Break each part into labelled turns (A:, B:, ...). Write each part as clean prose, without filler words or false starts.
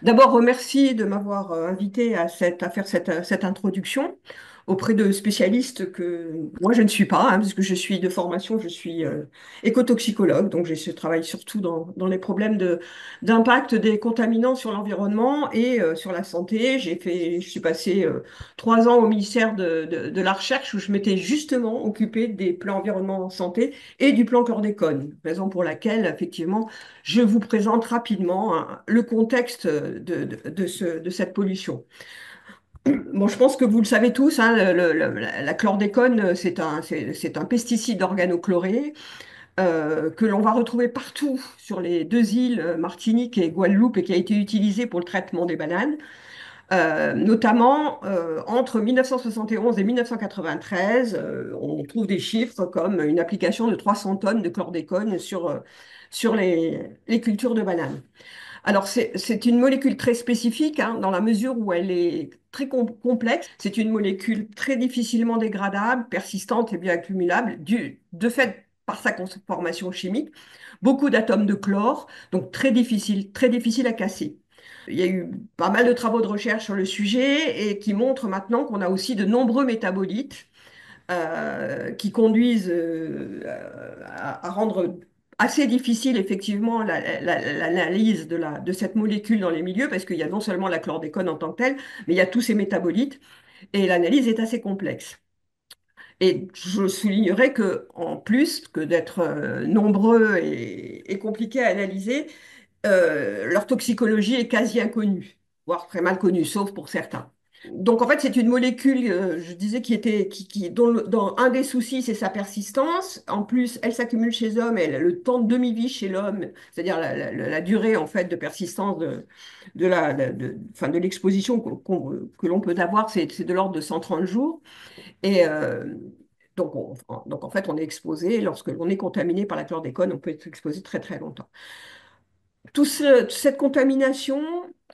A: D'abord, remercie de m'avoir invité à faire cette introduction auprès de spécialistes que moi je ne suis pas, hein, parce que je suis de formation, je suis écotoxicologue, donc je travaille surtout dans les problèmes d'impact des contaminants sur l'environnement et sur la santé. Je suis passé 3 ans au ministère de la Recherche où je m'étais justement occupée des plans environnement santé et du plan chlordécone, raison pour laquelle effectivement je vous présente rapidement hein, le contexte de cette pollution. Bon, je pense que vous le savez tous, hein, la chlordécone, c'est un pesticide organochloré que l'on va retrouver partout sur les deux îles, Martinique et Guadeloupe, et qui a été utilisé pour le traitement des bananes, notamment entre 1971 et 1993. On trouve des chiffres comme une application de 300 tonnes de chlordécone sur les cultures de bananes. Alors, c'est une molécule très spécifique hein, dans la mesure où elle est très complexe. C'est une molécule très difficilement dégradable, persistante et bien accumulable, de fait par sa conformation chimique. Beaucoup d'atomes de chlore, donc très difficile à casser. Il y a eu pas mal de travaux de recherche sur le sujet et qui montrent maintenant qu'on a aussi de nombreux métabolites qui conduisent à rendre assez difficile effectivement l'analyse de cette molécule dans les milieux, parce qu'il y a non seulement la chlordécone en tant que telle, mais il y a tous ces métabolites, et l'analyse est assez complexe. Et je soulignerai que, en plus que d'être nombreux et compliqués à analyser, leur toxicologie est quasi inconnue, voire très mal connue, sauf pour certains. Donc en fait, c'est une molécule, je disais, dont un des soucis, c'est sa persistance. En plus, elle s'accumule chez l'homme, elle a le temps de demi-vie chez l'homme, c'est-à-dire la durée en fait de persistance enfin, de l'exposition que l'on peut avoir, c'est de l'ordre de 130 jours. Et donc en fait, on est exposé, lorsque l'on est contaminé par la chlordécone, on peut être exposé très très longtemps. Toute cette contamination,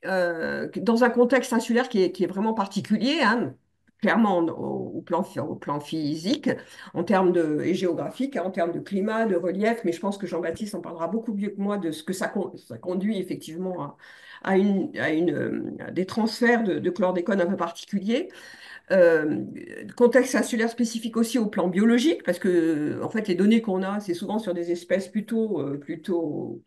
A: dans un contexte insulaire qui est vraiment particulier, hein, clairement au plan physique, et géographique, hein, en termes de climat, de relief, mais je pense que Jean-Baptiste en parlera beaucoup mieux que moi de ce que ça conduit effectivement à des transferts de chlordécone un peu particuliers. Euh, Contexte insulaire spécifique aussi au plan biologique, parce que en fait les données qu'on a, c'est souvent sur des espèces plutôt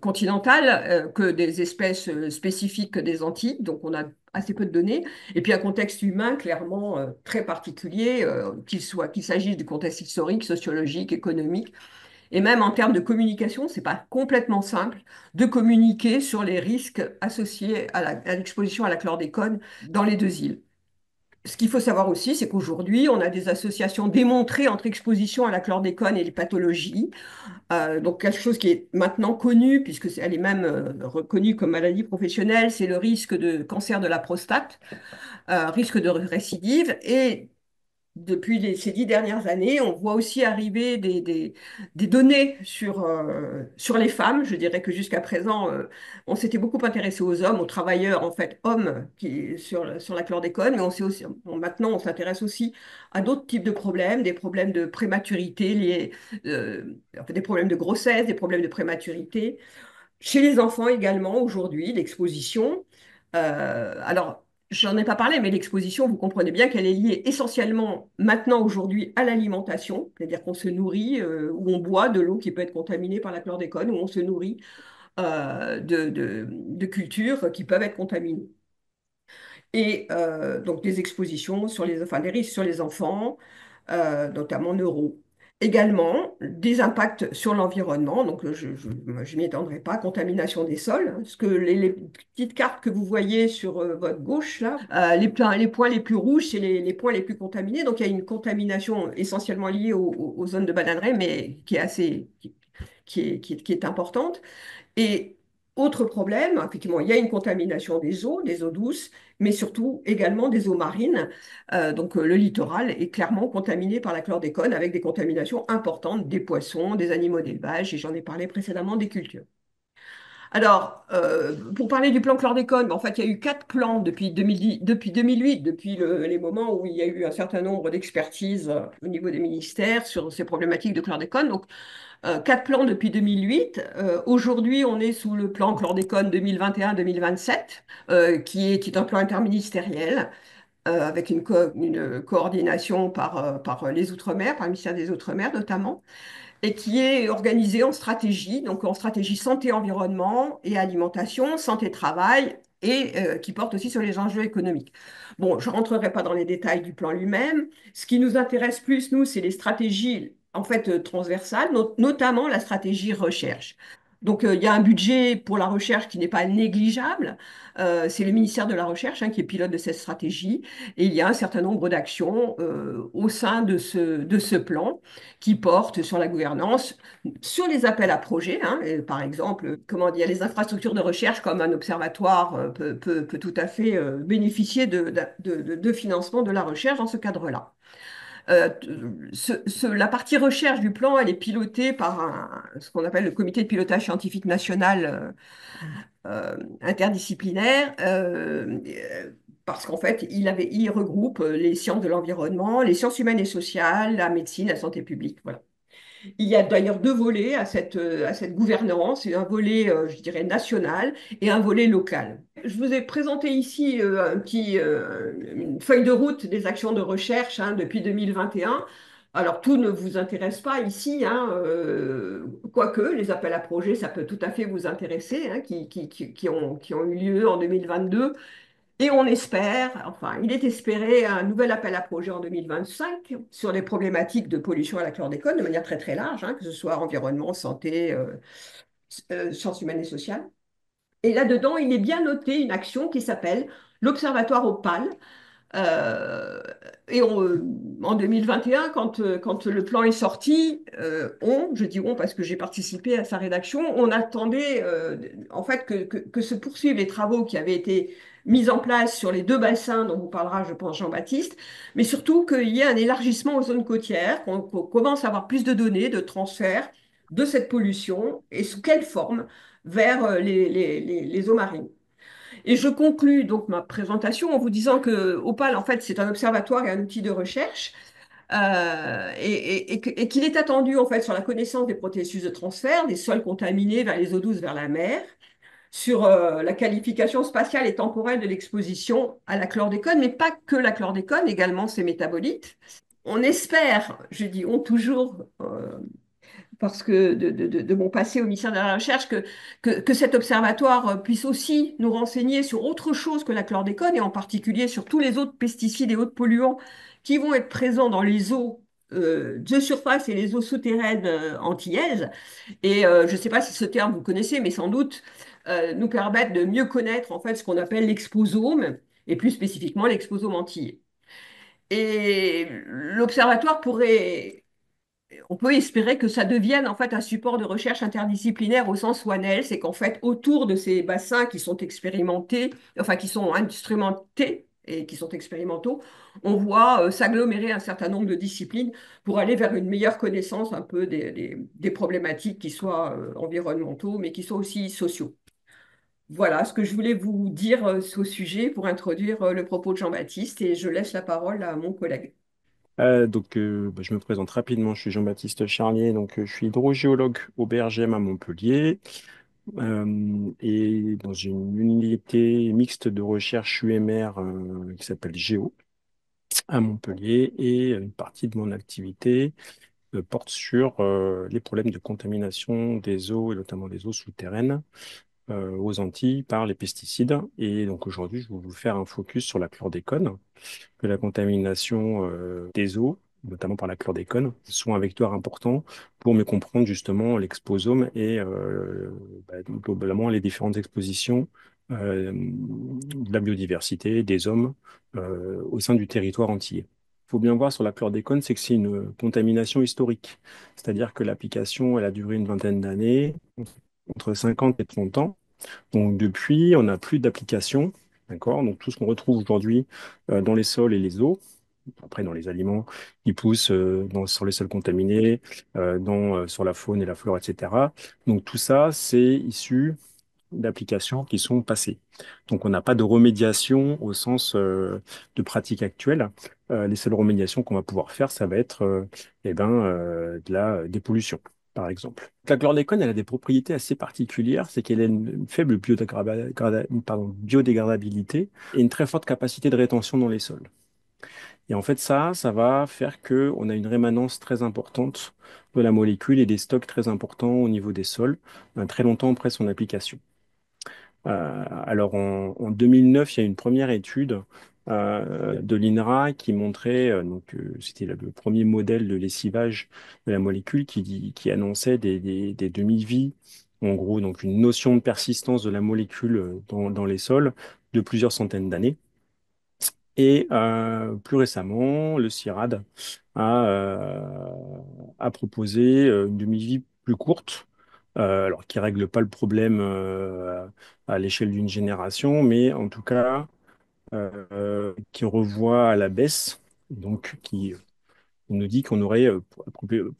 A: continentales que des espèces spécifiques des Antilles, donc on a assez peu de données. Et puis un contexte humain clairement très particulier, qu'il s'agisse du contexte historique, sociologique, économique, et même en termes de communication, c'est pas complètement simple de communiquer sur les risques associés à l'exposition à la chlordécone dans les deux îles. Ce qu'il faut savoir aussi, c'est qu'aujourd'hui, on a des associations démontrées entre exposition à la chlordécone et les pathologies. Donc quelque chose qui est maintenant connu, puisque elle est même reconnue comme maladie professionnelle, c'est le risque de cancer de la prostate, risque de récidive. Et depuis ces 10 dernières années, on voit aussi arriver des données sur les femmes. Je dirais que jusqu'à présent, on s'était beaucoup intéressé aux hommes, aux travailleurs, en fait, hommes sur la chlordécone, mais maintenant, on s'intéresse aussi à d'autres types de problèmes, des problèmes de prématurité en fait, des problèmes de grossesse, des problèmes de prématurité. Chez les enfants également, aujourd'hui, l'exposition. Alors, j'en ai pas parlé, mais l'exposition, vous comprenez bien qu'elle est liée essentiellement maintenant, aujourd'hui, à l'alimentation, c'est-à-dire qu'on se nourrit ou on boit de l'eau qui peut être contaminée par la chlordécone, ou on se nourrit de cultures qui peuvent être contaminées. Et donc des expositions enfin des risques sur les enfants, notamment neuraux. Également, des impacts sur l'environnement, donc je m'y étendrai pas, contamination des sols, hein, parce que les petites cartes que vous voyez sur votre gauche, là, les points les plus rouges, c'est les points les plus contaminés, donc il y a une contamination essentiellement liée aux zones de bananerais, mais qui est importante. Et autre problème, effectivement, il y a une contamination des eaux douces, mais surtout également des eaux marines. Le littoral est clairement contaminé par la chlordécone avec des contaminations importantes des poissons, des animaux d'élevage, et j'en ai parlé précédemment des cultures. Alors, pour parler du plan chlordécone, en fait, il y a eu quatre plans depuis 2010, depuis 2008, depuis les moments où il y a eu un certain nombre d'expertises au niveau des ministères sur ces problématiques de chlordécone. Donc, quatre plans depuis 2008. Aujourd'hui, on est sous le plan chlordécone 2021-2027, qui est un plan interministériel avec une coordination par les Outre-mer, par le ministère des Outre-mer notamment, et qui est organisé en stratégie, donc en stratégie santé-environnement et alimentation, santé-travail, et qui porte aussi sur les enjeux économiques. Bon, je ne rentrerai pas dans les détails du plan lui-même. Ce qui nous intéresse plus, nous, c'est les stratégies en fait transversales, notamment la stratégie recherche. Donc, il y a un budget pour la recherche qui n'est pas négligeable. C'est le ministère de la Recherche qui est pilote de cette stratégie. Et il y a un certain nombre d'actions au sein de ce plan qui portent sur la gouvernance, sur les appels à projets. Et par exemple, comment dire, les infrastructures de recherche comme un observatoire peut tout à fait bénéficier de financement de la recherche dans ce cadre-là. La partie recherche du plan, elle est pilotée par ce qu'on appelle le comité de pilotage scientifique national interdisciplinaire, parce qu'en fait, il regroupe les sciences de l'environnement, les sciences humaines et sociales, la médecine, la santé publique. Voilà. Il y a d'ailleurs deux volets à cette gouvernance, un volet, je dirais, national et un volet local. Je vous ai présenté ici une feuille de route des actions de recherche depuis 2021. Alors, tout ne vous intéresse pas ici, quoique les appels à projets, ça peut tout à fait vous intéresser, qui ont eu lieu en 2022. Et on espère, enfin, il est espéré un nouvel appel à projet en 2025 sur les problématiques de pollution à la chlordécone de manière très très large, que ce soit environnement, santé, sciences humaines et sociales. Et là-dedans, il est bien noté une action qui s'appelle l'Observatoire OPAL, euh, en 2021, quand le plan est sorti, je dis on parce que j'ai participé à sa rédaction, on attendait en fait que se poursuivent les travaux qui avaient été mis en place sur les deux bassins dont vous parlera, je pense, Jean-Baptiste, mais surtout qu'il y ait un élargissement aux zones côtières, qu'on commence à avoir plus de données, de transfert de cette pollution et sous quelle forme vers les eaux marines. Et je conclus donc ma présentation en vous disant que Opal, en fait, c'est un observatoire et un outil de recherche, et qu'il est attendu en fait sur la connaissance des processus de transfert des sols contaminés vers les eaux douces vers la mer, sur la qualification spatiale et temporelle de l'exposition à la chlordécone, mais pas que la chlordécone, également ses métabolites. On espère, je dis on toujours, parce que de mon passé au ministère de la Recherche, que cet observatoire puisse aussi nous renseigner sur autre chose que la chlordécone, et en particulier sur tous les autres pesticides et autres polluants qui vont être présents dans les eaux de surface et les eaux souterraines antillaises. Et je ne sais pas si ce terme vous connaissez, mais sans doute nous permettre de mieux connaître en fait ce qu'on appelle l'exposome, et plus spécifiquement l'exposome antillais. Et l'observatoire on peut espérer que ça devienne en fait un support de recherche interdisciplinaire au sens One Health, c'est qu'en fait autour de ces bassins qui sont expérimentés, enfin qui sont instrumentés et qui sont expérimentaux, on voit s'agglomérer un certain nombre de disciplines pour aller vers une meilleure connaissance un peu des problématiques qui soient environnementaux, mais qui soient aussi sociaux. Voilà ce que je voulais vous dire au sujet pour introduire le propos de Jean-Baptiste, et je laisse la parole à mon collègue.
B: Je me présente rapidement, je suis Jean-Baptiste Charnier, je suis hydrogéologue au BRGM à Montpellier et dans une unité mixte de recherche UMR qui s'appelle Géo à Montpellier, et une partie de mon activité porte sur les problèmes de contamination des eaux et notamment des eaux souterraines aux Antilles par les pesticides. Et donc aujourd'hui, je vais vous faire un focus sur la chlordécone, que la contamination des eaux, notamment par la chlordécone, sont un vecteur important pour mieux comprendre justement l'exposome et globalement les différentes expositions de la biodiversité, des hommes au sein du territoire antillais. Il faut bien voir sur la chlordécone, c'est que c'est une contamination historique. C'est-à-dire que l'application, elle a duré une vingtaine d'années, entre 50 et 30 ans. Donc depuis, on n'a plus d'application. D'accord? Donc tout ce qu'on retrouve aujourd'hui dans les sols et les eaux, après dans les aliments qui poussent sur les sols contaminés, sur la faune et la flore, etc. Donc tout ça, c'est issu d'applications qui sont passées. Donc, on n'a pas de remédiation au sens de pratique actuelle. Les seules remédiations qu'on va pouvoir faire, ça va être de la dépollution, par exemple. La chlordécone, elle a des propriétés assez particulières, c'est qu'elle a une faible biodégradabilité et une très forte capacité de rétention dans les sols. Et en fait, ça va faire qu'on a une rémanence très importante de la molécule et des stocks très importants au niveau des sols, très longtemps après son application. Alors en 2009, il y a une première étude de l'INRA qui montrait, c'était le premier modèle de lessivage de la molécule qui annonçait des demi-vies, en gros, donc une notion de persistance de la molécule dans les sols de plusieurs centaines d'années. Et plus récemment, le CIRAD a proposé une demi-vie plus courte, alors qui règle pas le problème à l'échelle d'une génération, mais en tout cas qui revoit à la baisse, donc qui nous dit qu'on aurait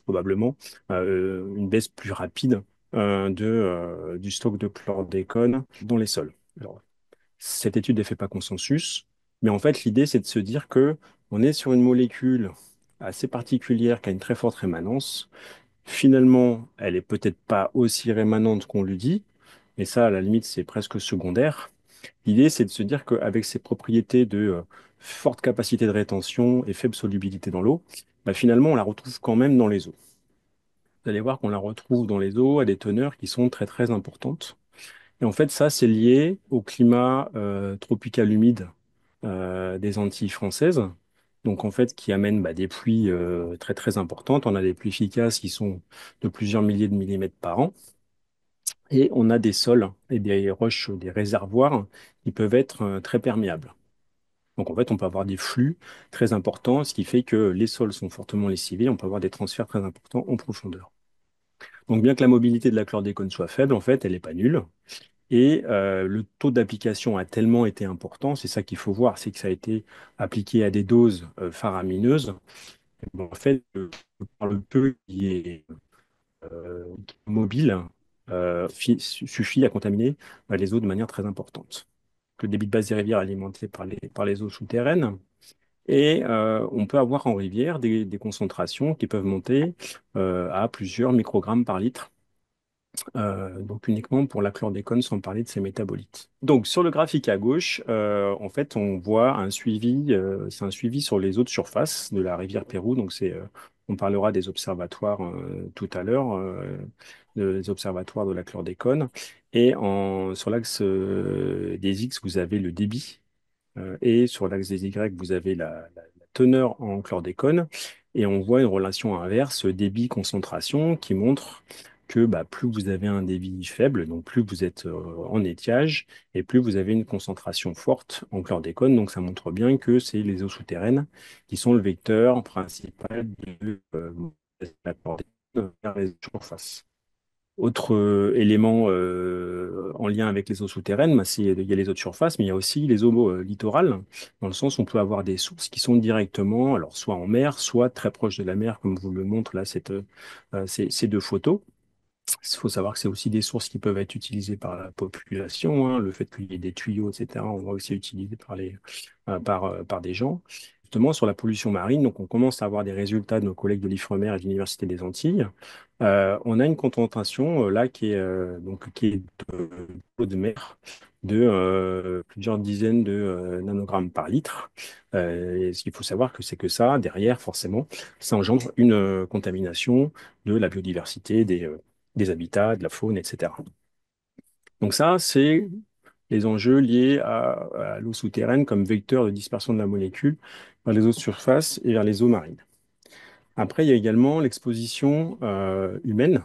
B: probablement une baisse plus rapide du stock de chlordécone dans les sols. Alors, cette étude ne fait pas consensus, mais en fait, l'idée, c'est de se dire que on est sur une molécule assez particulière qui a une très forte rémanence. Finalement, elle est peut-être pas aussi rémanente qu'on lui dit, mais ça, à la limite, c'est presque secondaire. L'idée, c'est de se dire qu'avec ses propriétés de forte capacité de rétention et faible solubilité dans l'eau, bah, finalement, on la retrouve quand même dans les eaux. Vous allez voir qu'on la retrouve dans les eaux à des teneurs qui sont très très importantes. Et en fait, ça, c'est lié au climat tropical humide des Antilles françaises. Donc, en fait, qui amène des pluies très, très importantes. On a des pluies efficaces qui sont de plusieurs milliers de millimètres par an. Et on a des sols et des roches, des réservoirs qui peuvent être très perméables. Donc, en fait, on peut avoir des flux très importants, ce qui fait que les sols sont fortement lessivés. On peut avoir des transferts très importants en profondeur. Donc, bien que la mobilité de la chlordécone soit faible, en fait, elle n'est pas nulle. Et le taux d'application a tellement été important, c'est ça qu'il faut voir, c'est que ça a été appliqué à des doses faramineuses. Bon, en fait, par le peu qui est mobile suffit à contaminer les eaux de manière très importante. Le débit de base des rivières est alimenté par les eaux souterraines. Et on peut avoir en rivière des concentrations qui peuvent monter à plusieurs microgrammes par litre, donc uniquement pour la chlordécone sans parler de ses métabolites. Donc sur le graphique à gauche, en fait, on voit un suivi, c'est un suivi sur les eaux de surface de la rivière Pérou. Donc on parlera des observatoires tout à l'heure, des observatoires de la chlordécone. Et sur l'axe des X, vous avez le débit et sur l'axe des Y, vous avez la teneur en chlordécone. Et on voit une relation inverse, débit-concentration, qui montre que plus vous avez un débit faible, donc plus vous êtes en étiage, et plus vous avez une concentration forte en chlordécone. Donc ça montre bien que c'est les eaux souterraines qui sont le vecteur principal de la chlordécone vers les surfaces. Autre élément en lien avec les eaux souterraines, il y a les eaux de surface, mais il y a aussi les eaux littorales, dans le sens où on peut avoir des sources qui sont directement, alors soit en mer, soit très proches de la mer, comme vous le montre là ces deux photos. Il faut savoir que c'est aussi des sources qui peuvent être utilisées par la population, hein. Le fait qu'il y ait des tuyaux, etc., on va aussi utiliser par des gens. Justement, sur la pollution marine, donc on commence à avoir des résultats de nos collègues de l'IFREMER et de l'Université des Antilles. On a une concentration là qui est de mer de plusieurs dizaines de nanogrammes par litre. Et ce qu'il faut savoir, c'est que ça, derrière, forcément, ça engendre une contamination de la biodiversité, des habitats, de la faune, etc. Donc ça, c'est les enjeux liés à l'eau souterraine comme vecteur de dispersion de la molécule vers les eaux de surface et vers les eaux marines. Après, il y a également l'exposition humaine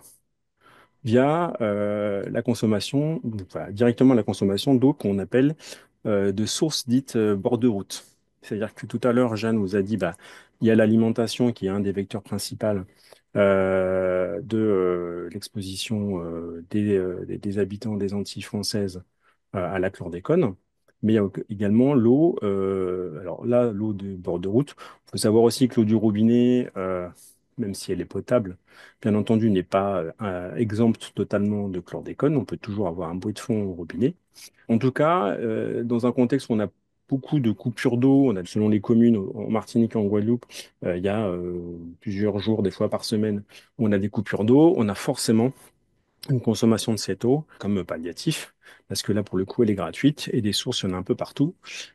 B: via la consommation, enfin, directement la consommation d'eau qu'on appelle de sources dites bord de route. C'est-à-dire que tout à l'heure, Jeanne vous a dit, il y a l'alimentation qui est un des vecteurs principaux de l'exposition des habitants des Antilles françaises à la chlordécone. Mais il y a également l'eau, alors là, l'eau de bord de route. Il faut savoir aussi que l'eau du robinet, même si elle est potable, bien entendu, n'est pas exempte totalement de chlordécone. On peut toujours avoir un bruit de fond au robinet. En tout cas, dans un contexte où on a beaucoup de coupures d'eau, on a, selon les communes, en Martinique et en Guadeloupe, il y a plusieurs jours, des fois par semaine, où on a des coupures d'eau, on a forcément une consommation de cette eau comme palliatif, parce que là, pour le coup, elle est gratuite et des sources, il y en a un peu partout,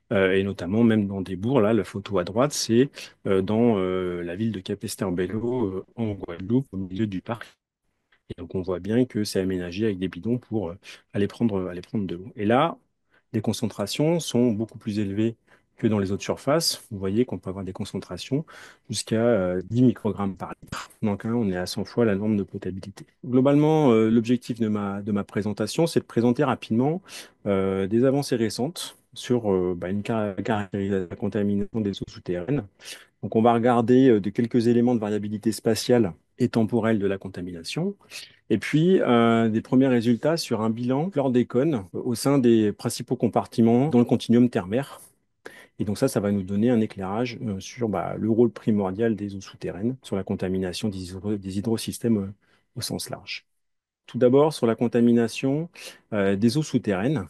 B: et notamment même dans des bourgs. Là, la photo à droite, c'est dans la ville de Capesterre-Belle-Eau, en Guadeloupe, au milieu du parc. Et donc, on voit bien que c'est aménagé avec des bidons pour aller prendre de l'eau. Et là, les concentrations sont beaucoup plus élevées que dans les autres surfaces. Vous voyez qu'on peut avoir des concentrations jusqu'à 10 microgrammes par litre. Donc, hein, on est à 100 fois la norme de potabilité. Globalement, l'objectif de ma présentation, c'est de présenter rapidement des avancées récentes sur une caractérisation de la contamination des eaux souterraines. Donc, on va regarder de quelques éléments de variabilité spatiale et temporelle de la contamination. Et puis, des premiers résultats sur un bilan chlordécone au sein des principaux compartiments dans le continuum terre-mer. Et donc ça va nous donner un éclairage sur le rôle primordial des eaux souterraines, sur la contamination des hydrosystèmes au sens large. Tout d'abord, sur la contamination des eaux souterraines.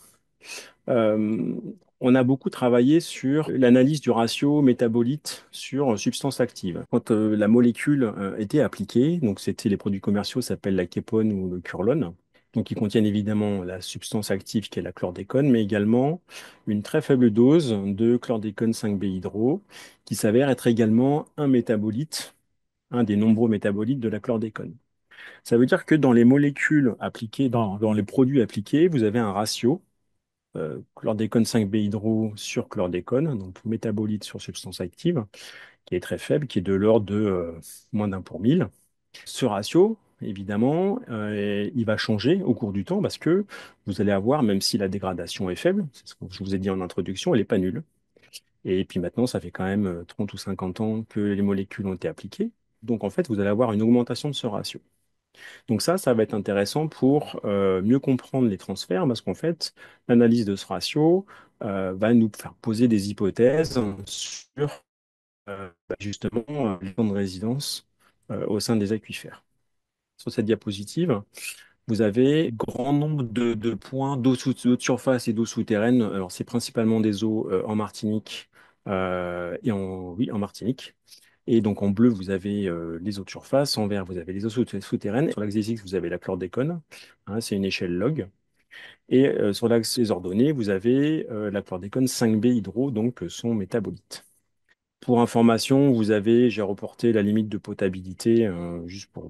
B: Euh, on a beaucoup travaillé sur l'analyse du ratio métabolite sur substance active. Quand la molécule était appliquée, donc c'était les produits commerciaux s'appellent la képone ou le curlone, donc ils contiennent évidemment la substance active qui est la chlordécone, mais également une très faible dose de chlordécone 5-béhydro qui s'avère être également un métabolite, un des nombreux métabolites de la chlordécone. Ça veut dire que dans les molécules appliquées, dans les produits appliqués, vous avez un ratio chlordécone 5-béhydro sur chlordécone, donc métabolite sur substance active, qui est très faible, qui est de l'ordre de moins d'un pour mille. Ce ratio, évidemment, il va changer au cours du temps parce que vous allez avoir, même si la dégradation est faible, c'est ce que je vous ai dit en introduction, elle n'est pas nulle. Et puis maintenant, ça fait quand même 30 ou 50 ans que les molécules ont été appliquées. Donc en fait, vous allez avoir une augmentation de ce ratio. Donc ça va être intéressant pour mieux comprendre les transferts, parce qu'en fait, l'analyse de ce ratio va nous faire poser des hypothèses sur justement les temps de résidence au sein des aquifères. Sur cette diapositive, vous avez grand nombre de points d'eau de surface et d'eau souterraine. Alors c'est principalement des eaux en Martinique oui, en Martinique. Et donc en bleu, vous avez les eaux de surface, en vert, vous avez les eaux souterraines. Sur l'axe des X, vous avez la chlordécone, hein, c'est une échelle log. Et sur l'axe des ordonnées, vous avez la chlordécone 5B hydro, donc son métabolite. Pour information, j'ai reporté la limite de potabilité, juste pour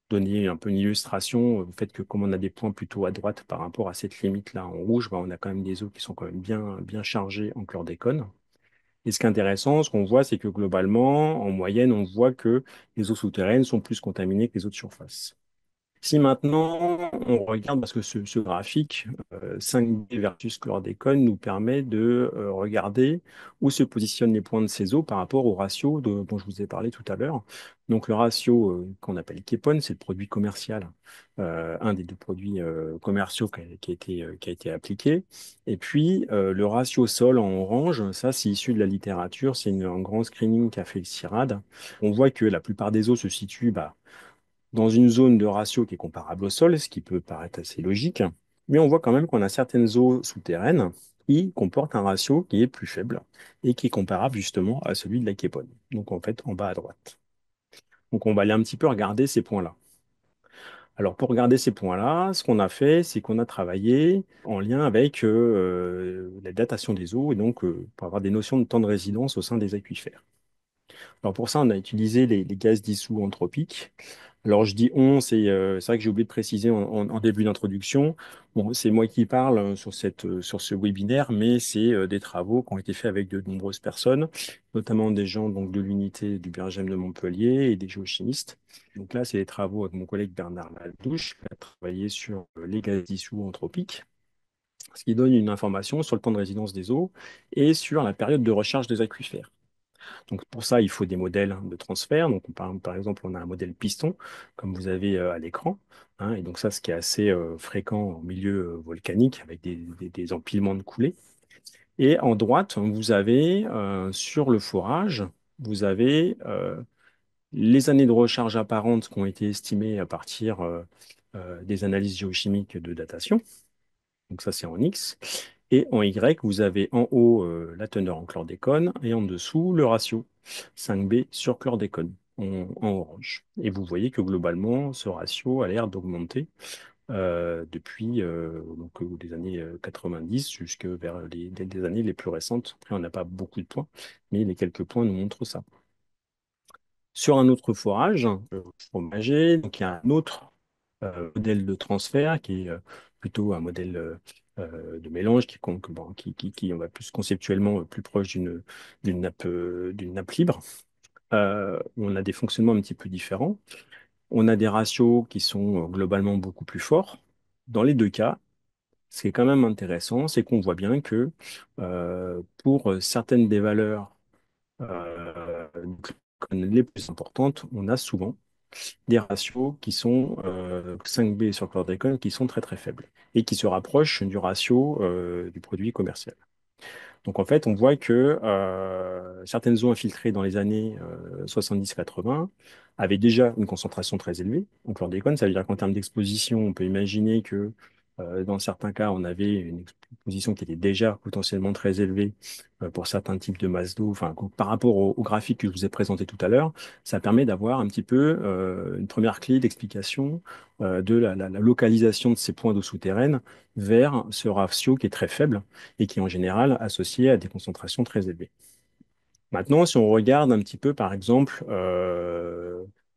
B: donner un peu une illustration, au fait que comme on a des points plutôt à droite par rapport à cette limite-là en rouge, on a quand même des eaux qui sont quand même bien chargées en chlordécone. Et ce qui est intéressant, ce qu'on voit, c'est que globalement, en moyenne, on voit que les eaux souterraines sont plus contaminées que les eaux de surface. Si maintenant on regarde, parce que ce graphique 5D versus chlordécone nous permet de regarder où se positionnent les points de ces eaux par rapport au ratio dont je vous ai parlé tout à l'heure. Donc le ratio qu'on appelle képone, c'est le produit commercial, un des deux produits commerciaux qui a été appliqué. Et puis le ratio sol en orange, ça c'est issu de la littérature, c'est un grand screening qu'a fait le CIRAD. On voit que la plupart des eaux se situent dans une zone de ratio qui est comparable au sol, ce qui peut paraître assez logique, mais on voit quand même qu'on a certaines eaux souterraines qui comportent un ratio qui est plus faible et qui est comparable justement à celui de la képone. Donc en fait, en bas à droite. Donc on va aller un petit peu regarder ces points-là. Alors pour regarder ces points-là, ce qu'on a fait, c'est qu'on a travaillé en lien avec la datation des eaux et donc pour avoir des notions de temps de résidence au sein des aquifères. Alors pour ça, on a utilisé les gaz dissous anthropiques. Alors je dis on, c'est vrai que j'ai oublié de préciser en début d'introduction. Bon, c'est moi qui parle sur ce webinaire, mais c'est des travaux qui ont été faits avec de nombreuses personnes, notamment des gens donc, de l'unité du BRGM de Montpellier et des géochimistes. Donc là, c'est des travaux avec mon collègue Bernard Ladouche qui a travaillé sur les gaz dissous anthropiques, ce qui donne une information sur le temps de résidence des eaux et sur la période de recharge des aquifères. Donc pour ça, il faut des modèles de transfert. Donc par exemple, on a un modèle piston, comme vous avez à l'écran, hein, et donc ça, ce qui est assez fréquent en milieu volcanique, avec des empilements de coulées. Et en droite, vous avez sur le forage, vous avez les années de recharge apparentes qui ont été estimées à partir des analyses géochimiques de datation. Donc ça, c'est en X. Et en Y, vous avez en haut la teneur en chlordécone et en dessous le ratio 5B sur chlordécone en orange. Et vous voyez que globalement, ce ratio a l'air d'augmenter depuis les années 90 jusque vers les années les plus récentes. Après, on n'a pas beaucoup de points, mais les quelques points nous montrent ça. Sur un autre forage, fromager, donc il y a un autre modèle de transfert qui est plutôt un modèle de mélange qui, on va plus conceptuellement plus proche d'une nappe libre. On a des fonctionnements un petit peu différents. On a des ratios qui sont globalement beaucoup plus forts. Dans les deux cas, ce qui est quand même intéressant, c'est qu'on voit bien que pour certaines des valeurs les plus importantes, on a souvent des ratios qui sont 5B sur chlordécone qui sont très très faibles et qui se rapprochent du ratio du produit commercial. Donc en fait, on voit que certaines eaux infiltrées dans les années 70-80 avaient déjà une concentration très élevée en chlordécone. Ça veut dire qu'en termes d'exposition, on peut imaginer que dans certains cas, on avait une exposition qui était déjà potentiellement très élevée pour certains types de masses d'eau. Enfin, par rapport au graphique que je vous ai présenté tout à l'heure, ça permet d'avoir un petit peu une première clé d'explication de la localisation de ces points d'eau souterraine vers ce ratio qui est très faible et qui est en général associé à des concentrations très élevées. Maintenant, si on regarde un petit peu, par exemple,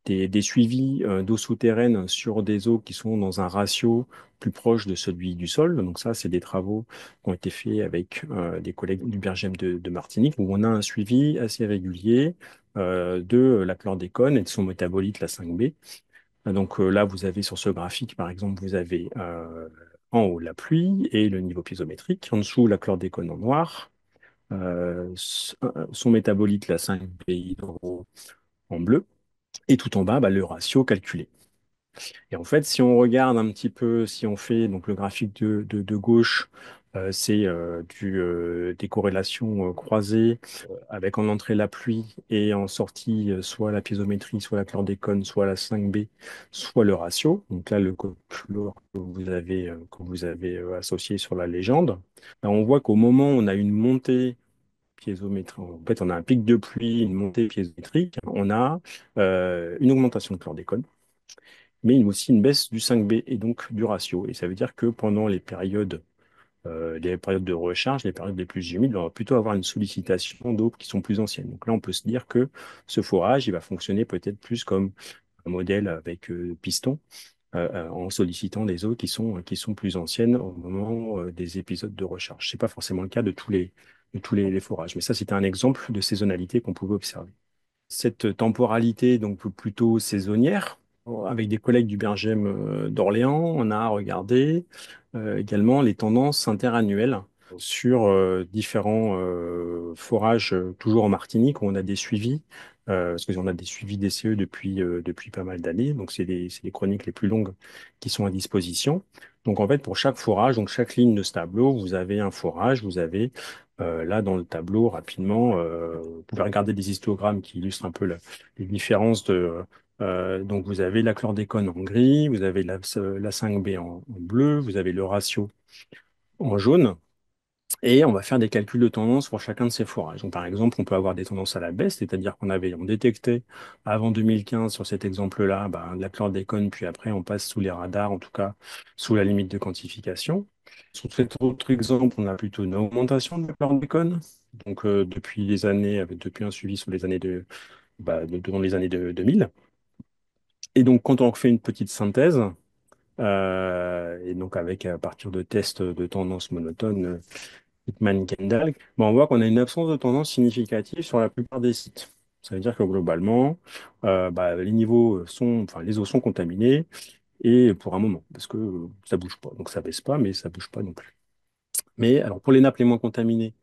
B: des suivis d'eau souterraine sur des eaux qui sont dans un ratio plus proche de celui du sol, donc ça, c'est des travaux qui ont été faits avec des collègues du Bergem de Martinique, où on a un suivi assez régulier de la chlordécone et de son métabolite, la 5B. Donc là, vous avez sur ce graphique, par exemple, vous avez en haut la pluie et le niveau piézométrique, en dessous la chlordécone en noir, son métabolite, la 5B hydro en bleu, et tout en bas, bah, le ratio calculé. Et en fait, si on regarde un petit peu, si on fait donc le graphique de gauche, c'est des corrélations croisées avec en entrée la pluie et en sortie soit la piézométrie, soit la chlordécone, soit la 5B, soit le ratio. Donc là, le code chlore que vous avez associé sur la légende. Là, on voit qu'au moment où on a une montée piézométrique, en fait, on a un pic de pluie, une montée piézométrique, on a une augmentation de chlordécone mais aussi une baisse du 5B et donc du ratio. Et ça veut dire que pendant les périodes de recharge, les périodes les plus humides, on va plutôt avoir une sollicitation d'eau qui sont plus anciennes. Donc là, on peut se dire que ce forage, il va fonctionner peut-être plus comme un modèle avec piston, en sollicitant des eaux qui sont plus anciennes au moment des épisodes de recharge. Ce n'est pas forcément le cas de tous les forages, mais ça, c'était un exemple de saisonnalité qu'on pouvait observer. Cette temporalité donc plutôt saisonnière. Avec des collègues du Bergem d'Orléans, on a regardé également les tendances interannuelles sur différents forages, toujours en Martinique, où on a des suivis, parce qu'on a des suivis DCE depuis pas mal d'années, donc c'est les chroniques les plus longues qui sont à disposition. Donc en fait, pour chaque forage, donc chaque ligne de ce tableau, vous avez un forage, vous avez là dans le tableau rapidement, vous pouvez regarder des histogrammes qui illustrent un peu les différences donc vous avez la chlordécone en gris, vous avez la 5B en bleu, vous avez le ratio en jaune. Et on va faire des calculs de tendance pour chacun de ces forages. Donc, par exemple, on peut avoir des tendances à la baisse, c'est-à-dire on détectait avant 2015 sur cet exemple-là, de la chlordécone, puis après on passe sous les radars, en tout cas sous la limite de quantification. Sur cet autre exemple, on a plutôt une augmentation de la chlordécone. Donc, depuis un suivi sur les années dans les années 2000. Et donc, quand on fait une petite synthèse, et donc avec à partir de tests de tendance monotone, Hitman Kendall, on voit qu'on a une absence de tendance significative sur la plupart des sites. Ça veut dire que globalement, les niveaux enfin, les eaux sont contaminées et pour un moment, parce que ça bouge pas. Donc ça baisse pas, mais ça bouge pas non plus. Mais alors pour les nappes les moins contaminées,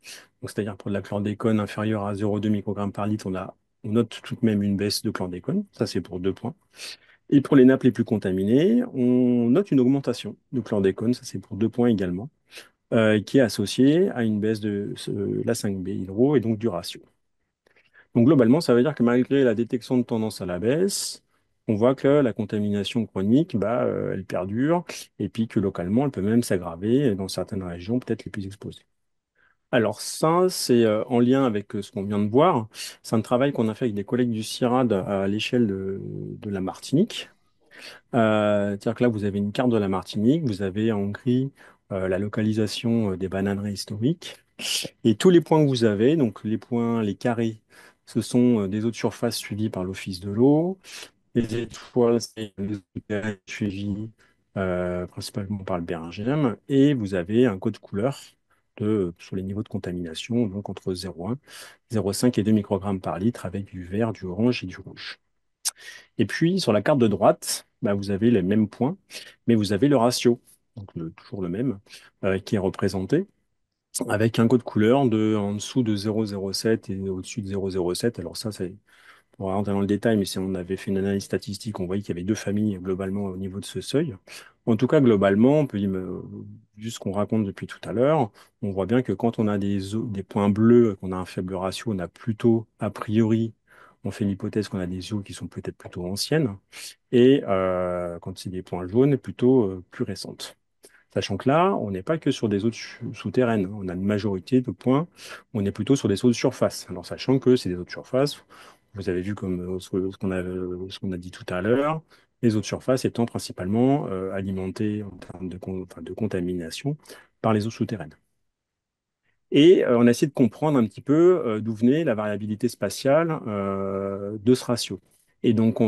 B: donc c'est-à-dire pour de la chlordécone inférieure à 0,2 microgrammes par litre, on note tout de même une baisse de chlordécone. Ça, c'est pour 2 points. Et pour les nappes les plus contaminées, on note une augmentation de chlordécone. Ça, c'est pour 2 points également qui est associé à une baisse de la 5B hydro et donc du ratio. Donc globalement, ça veut dire que malgré la détection de tendance à la baisse, on voit que la contamination chronique, elle perdure, et puis que localement, elle peut même s'aggraver dans certaines régions, peut-être les plus exposées. Alors ça, c'est en lien avec ce qu'on vient de voir. C'est un travail qu'on a fait avec des collègues du CIRAD à l'échelle de la Martinique. C'est-à-dire que là, vous avez une carte de la Martinique, vous avez en gris la localisation des bananeries historiques. Et tous les points que vous avez, donc les points, les carrés, ce sont des eaux de surface suivies par l'Office de l'eau. Les étoiles, c'est les eaux de terrain suivies principalement par le BRGM. Et vous avez un code couleur sur les niveaux de contamination, donc entre 0,1, 0,5 et 2 microgrammes par litre avec du vert, du orange et du rouge. Et puis, sur la carte de droite, vous avez les mêmes points, mais vous avez le ratio, donc toujours le même, qui est représenté avec un code couleur en dessous de 0,07 et au-dessus de 0,07. Alors ça, c'est pour rentrer dans le détail, mais si on avait fait une analyse statistique, on voyait qu'il y avait deux familles globalement au niveau de ce seuil. En tout cas, globalement, on peut dire, vu ce qu'on raconte depuis tout à l'heure, on voit bien que quand on a des points bleus, qu'on a un faible ratio, on a plutôt, a priori, on fait l'hypothèse qu'on a des eaux qui sont peut-être plutôt anciennes, et quand c'est des points jaunes, plutôt plus récentes. Sachant que là, on n'est pas que sur des eaux souterraines. On a une majorité de points, on est plutôt sur des eaux de surface. Alors, sachant que c'est des eaux de surface, vous avez vu comme ce qu'on a dit tout à l'heure, les eaux de surface étant principalement alimentées en termes de contamination par les eaux souterraines. Et on a essayé de comprendre un petit peu d'où venait la variabilité spatiale de ce ratio. Et donc,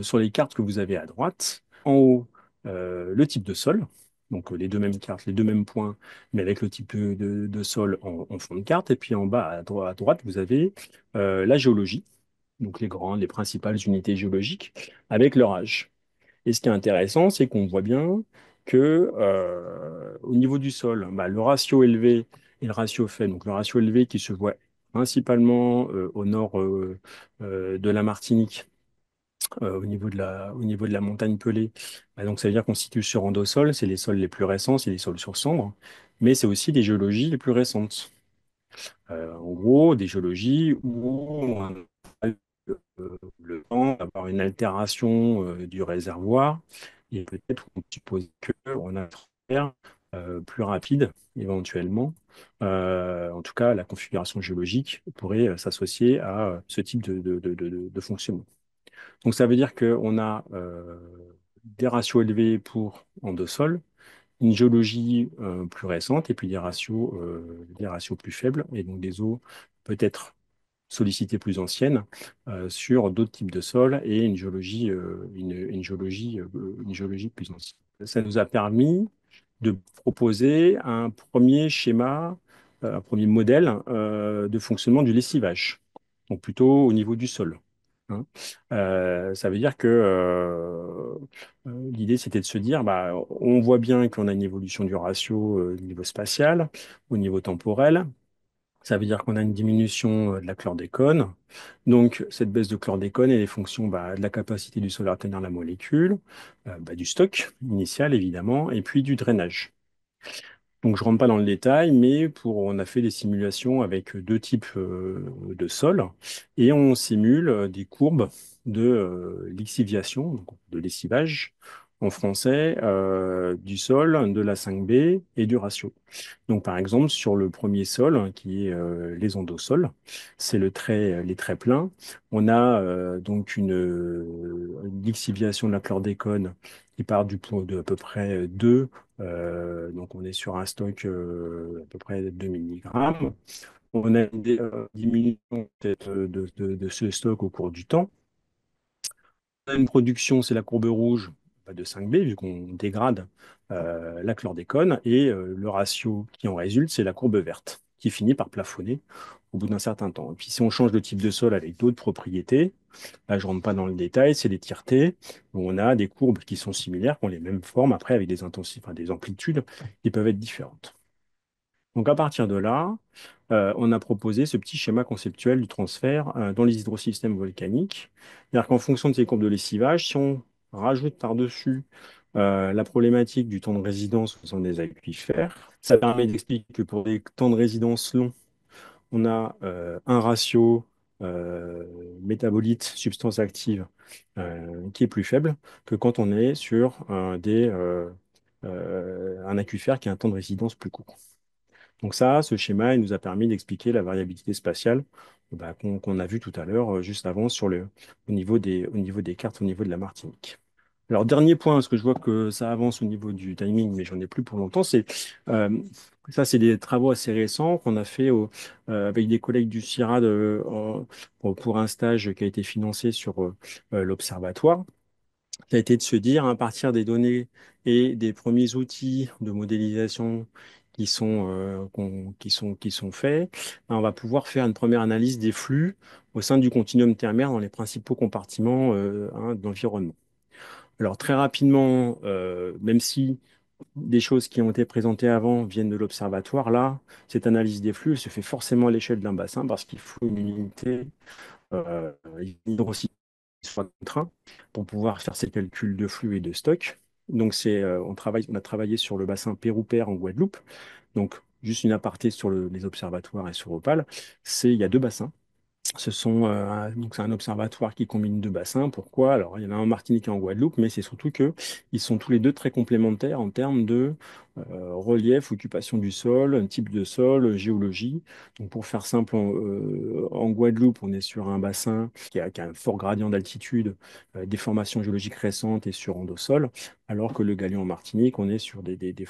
B: sur les cartes que vous avez à droite, en haut, le type de sol, donc les deux mêmes cartes, les deux mêmes points, mais avec le type de sol en fond de carte. Et puis en bas, à droite, vous avez la géologie, donc les grandes, les principales unités géologiques, avec leur âge. Et ce qui est intéressant, c'est qu'on voit bien que au niveau du sol, le ratio élevé et le ratio faible, donc le ratio élevé qui se voit principalement au nord de la Martinique, au niveau de la montagne Pelée, donc ça veut dire qu'on se situe sur endosol, c'est les sols les plus récents, c'est les sols sur cendres, mais c'est aussi des géologies les plus récentes. En gros, des géologies où on a le temps d'avoir une altération du réservoir et peut-être on suppose qu'on a un transfert plus rapide éventuellement. En tout cas, la configuration géologique pourrait s'associer à ce type de fonctionnement. Donc ça veut dire qu'on a des ratios élevés pour en deux sols, une géologie plus récente et puis des ratios plus faibles et donc des eaux peut-être sollicité plus ancienne sur d'autres types de sols et une géologie plus ancienne. Ça nous a permis de proposer un premier schéma, un premier modèle de fonctionnement du lessivage, donc plutôt au niveau du sol. Hein. Ça veut dire que l'idée, c'était de se dire, on voit bien qu'on a une évolution du ratio au niveau spatial, au niveau temporel, ça veut dire qu'on a une diminution de la chlordécone. Donc, cette baisse de chlordécone, elle est fonction de la capacité du sol à retenir la molécule, du stock initial évidemment, et puis du drainage. Donc, je ne rentre pas dans le détail, mais on a fait des simulations avec deux types de sols et on simule des courbes de lixiviation, donc de lessivage en français, du sol, de la 5B et du ratio. Donc, par exemple, sur le premier sol, qui est les endosols, c'est les traits pleins. On a donc une lixiviation de la chlordécone qui part du point de à peu près 2. Donc, on est sur un stock à peu près de 2 milligrammes. On a une diminution peut-être de ce stock au cours du temps. On a une production, c'est la courbe rouge de 5B, vu qu'on dégrade la chlordécone, et le ratio qui en résulte, c'est la courbe verte, qui finit par plafonner au bout d'un certain temps. Et puis si on change de type de sol avec d'autres propriétés, là je ne rentre pas dans le détail, c'est les tiretés, où on a des courbes qui sont similaires, qui ont les mêmes formes, après avec des amplitudes qui peuvent être différentes. Donc à partir de là, on a proposé ce petit schéma conceptuel du transfert dans les hydrosystèmes volcaniques. C'est-à-dire qu'en fonction de ces courbes de lessivage, si on rajoute par-dessus la problématique du temps de résidence au sein des aquifères, ça permet d'expliquer que pour des temps de résidence longs, on a un ratio euh, métabolite, substance active, qui est plus faible que quand on est sur un aquifère qui a un temps de résidence plus court. Donc ça, ce schéma, il nous a permis d'expliquer la variabilité spatiale bah, qu'on a vu tout à l'heure, juste avant, au niveau des cartes, au niveau de la Martinique. Alors, dernier point, parce que je vois que ça avance au niveau du timing, mais j'en ai plus pour longtemps, euh, ça, c'est des travaux assez récents qu'on a fait avec des collègues du CIRAD pour un stage qui a été financé sur l'observatoire. Ça a été de se dire, à partir des données et des premiers outils de modélisation qui sont faits, ben, on va pouvoir faire une première analyse des flux au sein du continuum ternaire dans les principaux compartiments de l'environnement. Alors très rapidement, même si des choses qui ont été présentées avant viennent de l'observatoire, là, cette analyse des flux elle se fait forcément à l'échelle d'un bassin parce qu'il faut une unité hydrosystème soit contraint pour pouvoir faire ces calculs de flux et de stock. Donc on a travaillé sur le bassin Pérou-Père en Guadeloupe. Donc juste une aparté sur les observatoires et sur Opale, il y a deux bassins. Donc c'est un observatoire qui combine deux bassins. Pourquoi? Alors, il y en a un en Martinique et en Guadeloupe, mais c'est surtout que ils sont tous les deux très complémentaires en termes de relief, occupation du sol, un type de sol, géologie. Donc, pour faire simple, en Guadeloupe, on est sur un bassin qui a un fort gradient d'altitude, des formations géologiques récentes et sur endosol, alors que le Galion en Martinique, on est sur des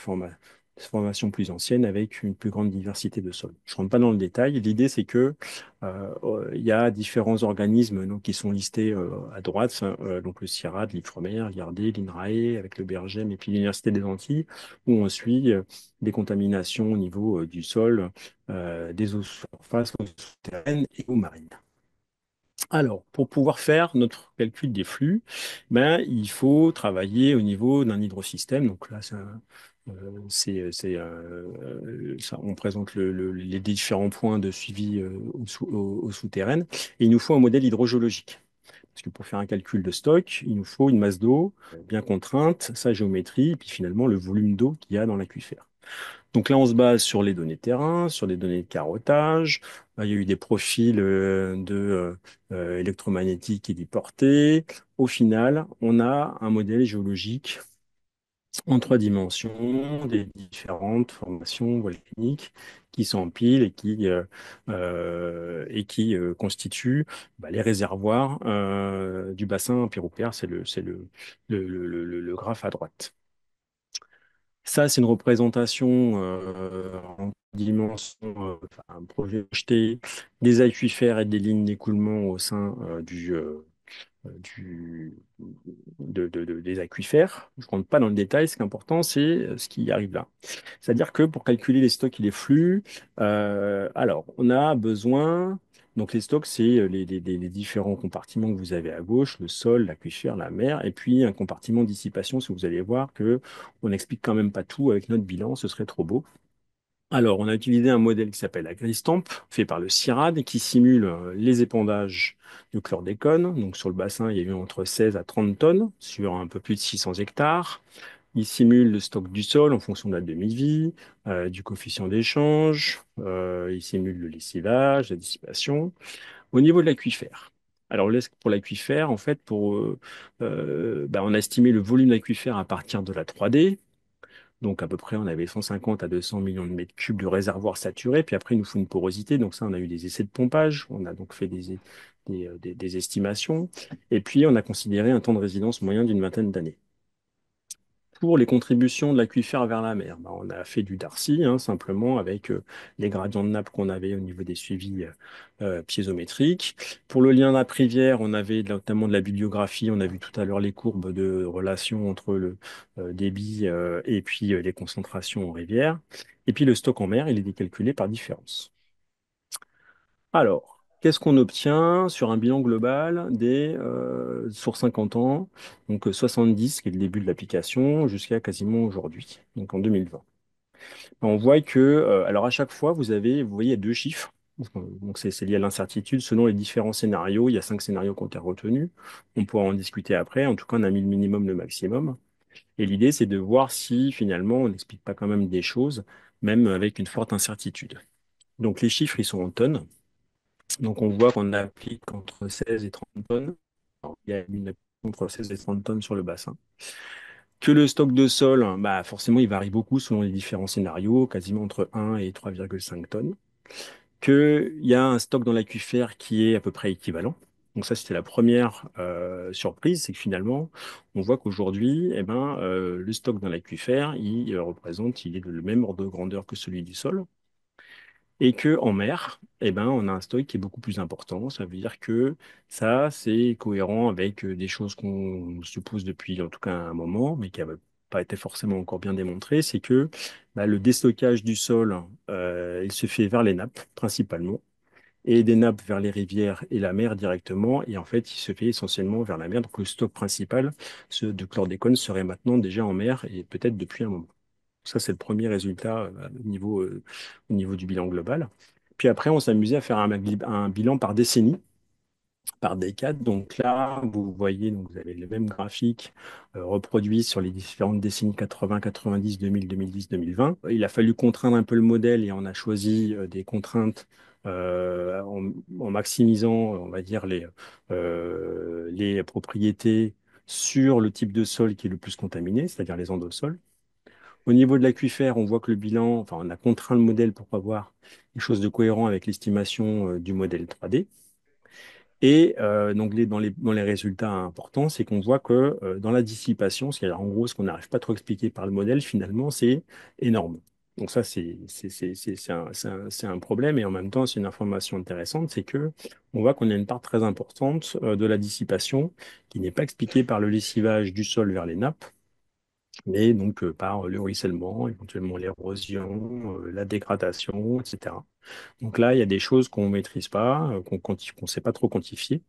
B: formations plus anciennes avec une plus grande diversité de sols. Je ne rentre pas dans le détail. L'idée, c'est que il y a différents organismes donc, qui sont listés à droite, donc le CIRAD, l'IFREMER, l'IRD, l'INRAE, avec le BRGM et puis l'Université des Antilles, où on suit des contaminations au niveau du sol, des eaux surface, eaux souterraines et eaux marines. Alors, pour pouvoir faire notre calcul des flux, ben, il faut travailler au niveau d'un hydrosystème. Donc là, on présente les différents points de suivi au souterrain. Et il nous faut un modèle hydrogéologique. Parce que pour faire un calcul de stock, il nous faut une masse d'eau bien contrainte, sa géométrie, et puis finalement le volume d'eau qu'il y a dans l'aquifère. Donc là, on se base sur les données terrain, sur les données de carottage. Il y a eu des profils électromagnétiques et portées. Au final, on a un modèle géologique en trois dimensions des différentes formations volcaniques qui s'empilent et qui constituent bah, les réservoirs du bassin pyropère. C'est le graphe à droite. Ça, c'est une représentation en dimension, enfin, un projet jeté des aquifères et des lignes d'écoulement au sein du, des aquifères. Je ne rentre pas dans le détail, ce qui est important, c'est ce qui arrive là. C'est-à-dire que pour calculer les stocks et les flux, alors, on a besoin. Donc, les stocks, c'est les différents compartiments que vous avez à gauche, le sol, l'aquifère, la mer, et puis un compartiment dissipation, si vous allez voir que on n'explique quand même pas tout avec notre bilan, ce serait trop beau. Alors, on a utilisé un modèle qui s'appelle AgriStamp, fait par le CIRAD, et qui simule les épandages de chlordécone. Donc, sur le bassin, il y a eu entre 16 à 30 tonnes sur un peu plus de 600 hectares. Il simule le stock du sol en fonction de la demi-vie, du coefficient d'échange. Il simule le lessivage, la dissipation. Au niveau de l'aquifère. Alors, pour l'aquifère, en fait, on a estimé le volume d'aquifère à partir de la 3D. Donc, à peu près, on avait 150 à 200 millions de mètres cubes de réservoirs saturés. Puis après, il nous faut une porosité. Donc, ça, on a eu des essais de pompage. On a donc fait des estimations. Et puis, on a considéré un temps de résidence moyen d'une vingtaine d'années. Pour les contributions de l'aquifère vers la mer, bah, on a fait du Darcy, hein, simplement avec les gradients de nappe qu'on avait au niveau des suivis piézométriques. Pour le lien nappe-rivière, on avait notamment de la bibliographie. On a vu tout à l'heure les courbes de relation entre le débit et puis les concentrations en rivière. Et puis le stock en mer, il est décalculé par différence. Alors, qu'est-ce qu'on obtient sur un bilan global sur 50 ans, donc 70, qui est le début de l'application, jusqu'à quasiment aujourd'hui, donc en 2020. On voit que, alors à chaque fois, vous voyez, il y a deux chiffres. Donc c'est lié à l'incertitude. Selon les différents scénarios, il y a 5 scénarios qui ont été retenus. On pourra en discuter après. En tout cas, on a mis le minimum, le maximum. Et l'idée, c'est de voir si finalement, on n'explique pas quand même des choses, même avec une forte incertitude. Donc les chiffres, ils sont en tonnes. Donc on voit qu'on applique entre 16 et 30 tonnes. Alors, il y a une application entre 16 et 30 tonnes sur le bassin. Que le stock de sol, bah forcément, il varie beaucoup selon les différents scénarios, quasiment entre 1 et 3,5 tonnes. Qu'il y a un stock dans l'aquifère qui est à peu près équivalent. Donc ça, c'était la première surprise, c'est que finalement, on voit qu'aujourd'hui, eh ben, le stock dans l'aquifère, il est de le même ordre de grandeur que celui du sol. Et que en mer, eh ben, on a un stock qui est beaucoup plus important. Ça veut dire que ça, c'est cohérent avec des choses qu'on se pose depuis en tout cas un moment, mais qui n'avaient pas été forcément encore bien démontrées. C'est que bah, le déstockage du sol, il se fait vers les nappes principalement, et des nappes vers les rivières et la mer directement. Et en fait, il se fait essentiellement vers la mer. Donc le stock principal de chlordécone serait maintenant déjà en mer et peut-être depuis un moment. Ça, c'est le premier résultat au niveau du bilan global. Puis après, on s'amusait à faire un bilan par décennie, par décade. Donc là, vous voyez, donc vous avez le même graphique reproduit sur les différentes décennies 80, 90, 2000, 2010, 2020. Il a fallu contraindre un peu le modèle et on a choisi des contraintes en maximisant, on va dire, les propriétés sur le type de sol qui est le plus contaminé, c'est-à-dire les endosols. Au niveau de l'aquifère, on voit que le bilan, enfin, on a contraint le modèle pour avoir quelque chose de cohérent avec l'estimation du modèle 3D. Et donc dans les résultats importants, c'est qu'on voit que dans la dissipation, c'est-à-dire en gros ce qu'on n'arrive pas trop à expliquer par le modèle, finalement, c'est énorme. Donc ça, c'est un problème et en même temps, c'est une information intéressante, c'est que on voit qu'on a une part très importante de la dissipation qui n'est pas expliquée par le lessivage du sol vers les nappes, mais donc par le ruissellement, éventuellement l'érosion, la dégradation, etc. Donc là, il y a des choses qu'on ne maîtrise pas, qu'on ne sait pas trop quantifier,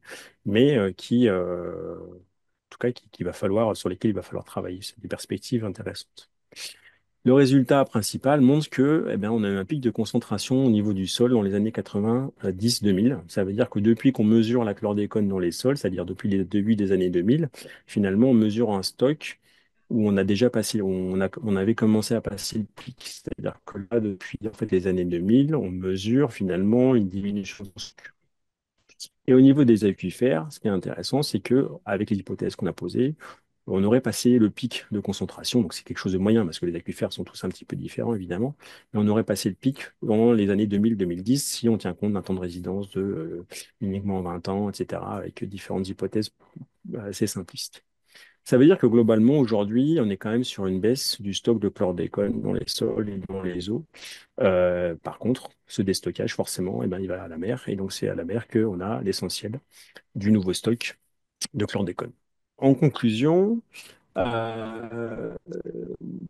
B: mais en tout cas, sur lesquelles il va falloir travailler. C'est des perspectives intéressantes. Le résultat principal montre que, eh bien, on a eu un pic de concentration au niveau du sol dans les années 90-2000. Ça veut dire que depuis qu'on mesure la chlordécone dans les sols, c'est-à-dire depuis les débuts des années 2000, finalement, on mesure un stock où on a déjà passé, on avait commencé à passer le pic. C'est-à-dire que là, depuis en fait, les années 2000, on mesure finalement une diminution. Et au niveau des aquifères, ce qui est intéressant, c'est que avec les hypothèses qu'on a posées, on aurait passé le pic de concentration, donc c'est quelque chose de moyen parce que les aquifères sont tous un petit peu différents évidemment, mais on aurait passé le pic dans les années 2000-2010 si on tient compte d'un temps de résidence de uniquement 20 ans, etc., avec différentes hypothèses assez simplistes. Ça veut dire que globalement, aujourd'hui, on est quand même sur une baisse du stock de chlordécone dans les sols et dans les eaux. Par contre, ce déstockage, forcément, eh ben, il va à la mer, et donc c'est à la mer qu'on a l'essentiel du nouveau stock de chlordécone. En conclusion,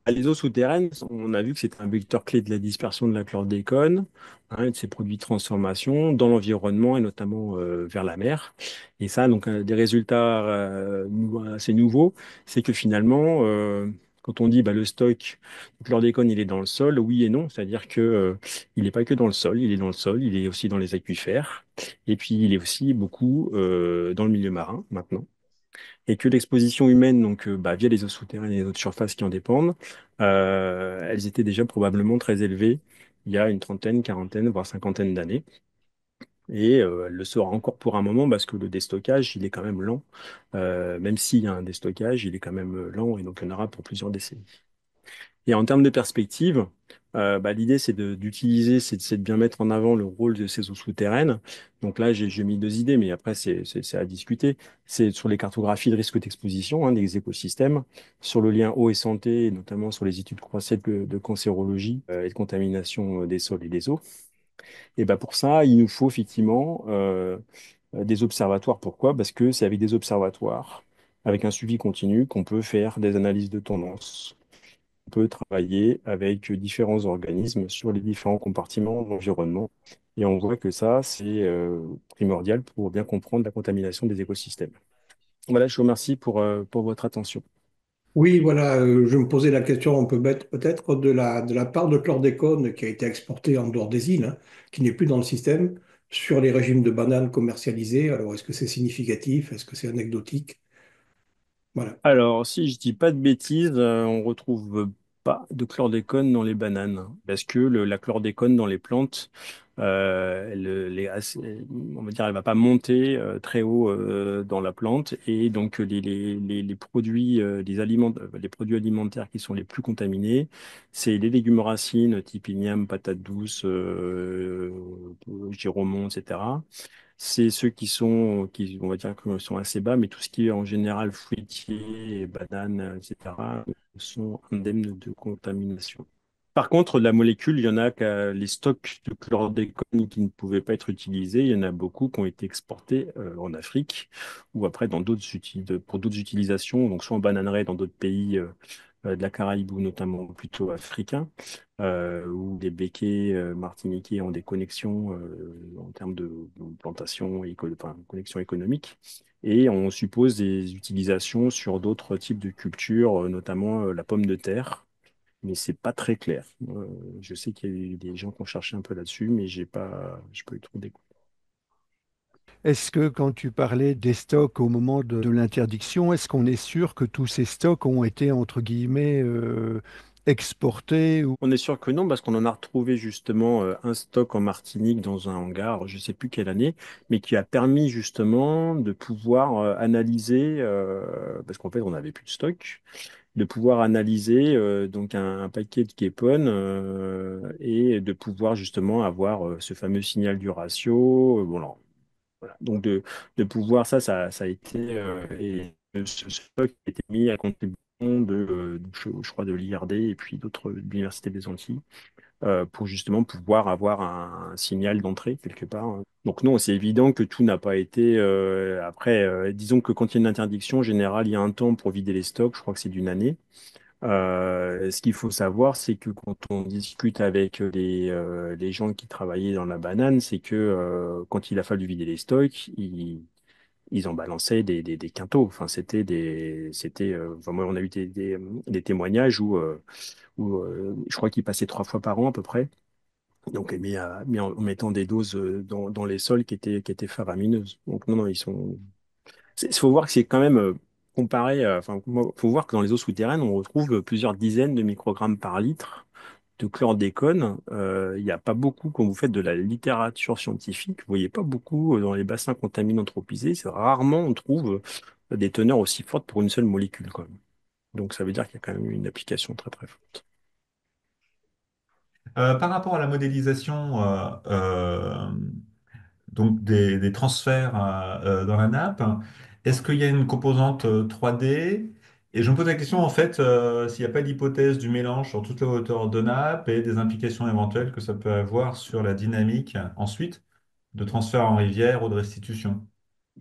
B: les eaux souterraines, on a vu que c'était un vecteur clé de la dispersion de la chlordécone, hein, et de ses produits de transformation dans l'environnement et notamment vers la mer. Et ça, donc, des résultats assez nouveaux, c'est que finalement, quand on dit bah, le stock de chlordécone, il est dans le sol, oui et non, c'est-à-dire que il n'est pas que dans le sol, il est dans le sol, il est aussi dans les aquifères, et puis il est aussi beaucoup dans le milieu marin maintenant et que l'exposition humaine, donc bah, via les eaux souterraines et les eaux de surface qui en dépendent, elles étaient déjà probablement très élevées il y a une trentaine, quarantaine, voire cinquantaine d'années. Et elle le sera encore pour un moment parce que le déstockage, il est quand même lent. Même s'il y a un déstockage, il est quand même lent et donc il y en aura pour plusieurs décennies. Et en termes de perspective, bah, l'idée, d'utiliser, c'est de bien mettre en avant le rôle de ces eaux souterraines. Donc là, j'ai mis deux idées, mais après, c'est à discuter. C'est sur les cartographies de risque d'exposition des écosystèmes, sur le lien eau et santé, et notamment sur les études croissantes de cancérologie et de contamination des sols et des eaux. Et bah, pour ça, il nous faut effectivement des observatoires. Pourquoi? Parce que c'est avec des observatoires, avec un suivi continu, qu'on peut faire des analyses de tendance, on peut travailler avec différents organismes sur les différents compartiments de l'environnement. Et on voit que ça, c'est primordial pour bien comprendre la contamination des écosystèmes. Voilà, je vous remercie pour votre attention.
C: Oui, voilà, je me posais la question, on peut mettre peut-être de la part de chlordécone qui a été exportée en dehors des îles, hein, qui n'est plus dans le système, sur les régimes de bananes commercialisés. Alors, est-ce que c'est significatif? Est-ce que c'est anecdotique? Voilà.
B: Alors, si je dis pas de bêtises, on retrouve pas de chlordécone dans les bananes parce que la chlordécone dans les plantes, on va dire, elle va pas monter très haut dans la plante et donc les produits, les produits alimentaires qui sont les plus contaminés, c'est les légumes racines type igname, patate douce, giromon, etc. C'est ceux qui, on va dire, que sont assez bas, mais tout ce qui est en général fruitier, bananes, etc., sont indemnes de contamination. Par contre, la molécule, il y en a les stocks de chlordécone qui ne pouvaient pas être utilisés. Il y en a beaucoup qui ont été exportés en Afrique ou après pour d'autres utilisations, donc soit en bananerie dans d'autres pays de la Caraïbe ou notamment plutôt africains, où les béquets martiniquais ont des connexions en termes de plantation, enfin, connexions économiques. Et on suppose des utilisations sur d'autres types de cultures, notamment la pomme de terre, mais c'est pas très clair. Je sais qu'il y a eu des gens qui ont cherché un peu là-dessus, mais j'ai pas eu trop d'écho.
D: Est-ce que quand tu parlais des stocks au moment de l'interdiction, est-ce qu'on est sûr que tous ces stocks ont été, entre guillemets, exportés ou...
B: On est sûr que non, parce qu'on en a retrouvé justement un stock en Martinique dans un hangar, je sais plus quelle année, mais qui a permis justement de pouvoir analyser, parce qu'en fait on n'avait plus de stock, de pouvoir analyser donc un paquet de Kepon et de pouvoir justement avoir ce fameux signal du ratio. Bon, alors, voilà. Donc pouvoir ça a été et ce stock a été mis à contribution je crois de l'IRD et puis d'autres de l'Université des Antilles pour justement pouvoir avoir un signal d'entrée quelque part, hein. Donc non, c'est évident que tout n'a pas été après. Disons que quand il y a une interdiction, en général, il y a un temps pour vider les stocks. Je crois que c'est d'une année. Ce qu'il faut savoir, c'est que quand on discute avec les gens qui travaillaient dans la banane, c'est que quand il a fallu vider les stocks, ils en balançaient des quintaux. Enfin, enfin, moi, on a eu des témoignages où je crois qu'ils passaient 3 fois par an à peu près. Donc, mais en mettant des doses dans les sols qui étaient faramineuses. Donc, non, non, il faut voir que c'est quand même comparé. Enfin, faut voir que dans les eaux souterraines, on retrouve plusieurs dizaines de microgrammes par litre de chlordécone. Il n'y a pas beaucoup, quand vous faites de la littérature scientifique, vous voyez pas beaucoup dans les bassins contaminés anthropisés. C'est rarement on trouve des teneurs aussi fortes pour une seule molécule, quand même. Donc, ça veut dire qu'il y a quand même une application très très forte.
E: Par rapport à la modélisation donc des transferts dans la nappe, est-ce qu'il y a une composante 3D? Et je me pose la question en fait s'il n'y a pas d'hypothèse du mélange sur toute la hauteur de nappe et des implications éventuelles que ça peut avoir sur la dynamique ensuite de transfert en rivière ou de restitution.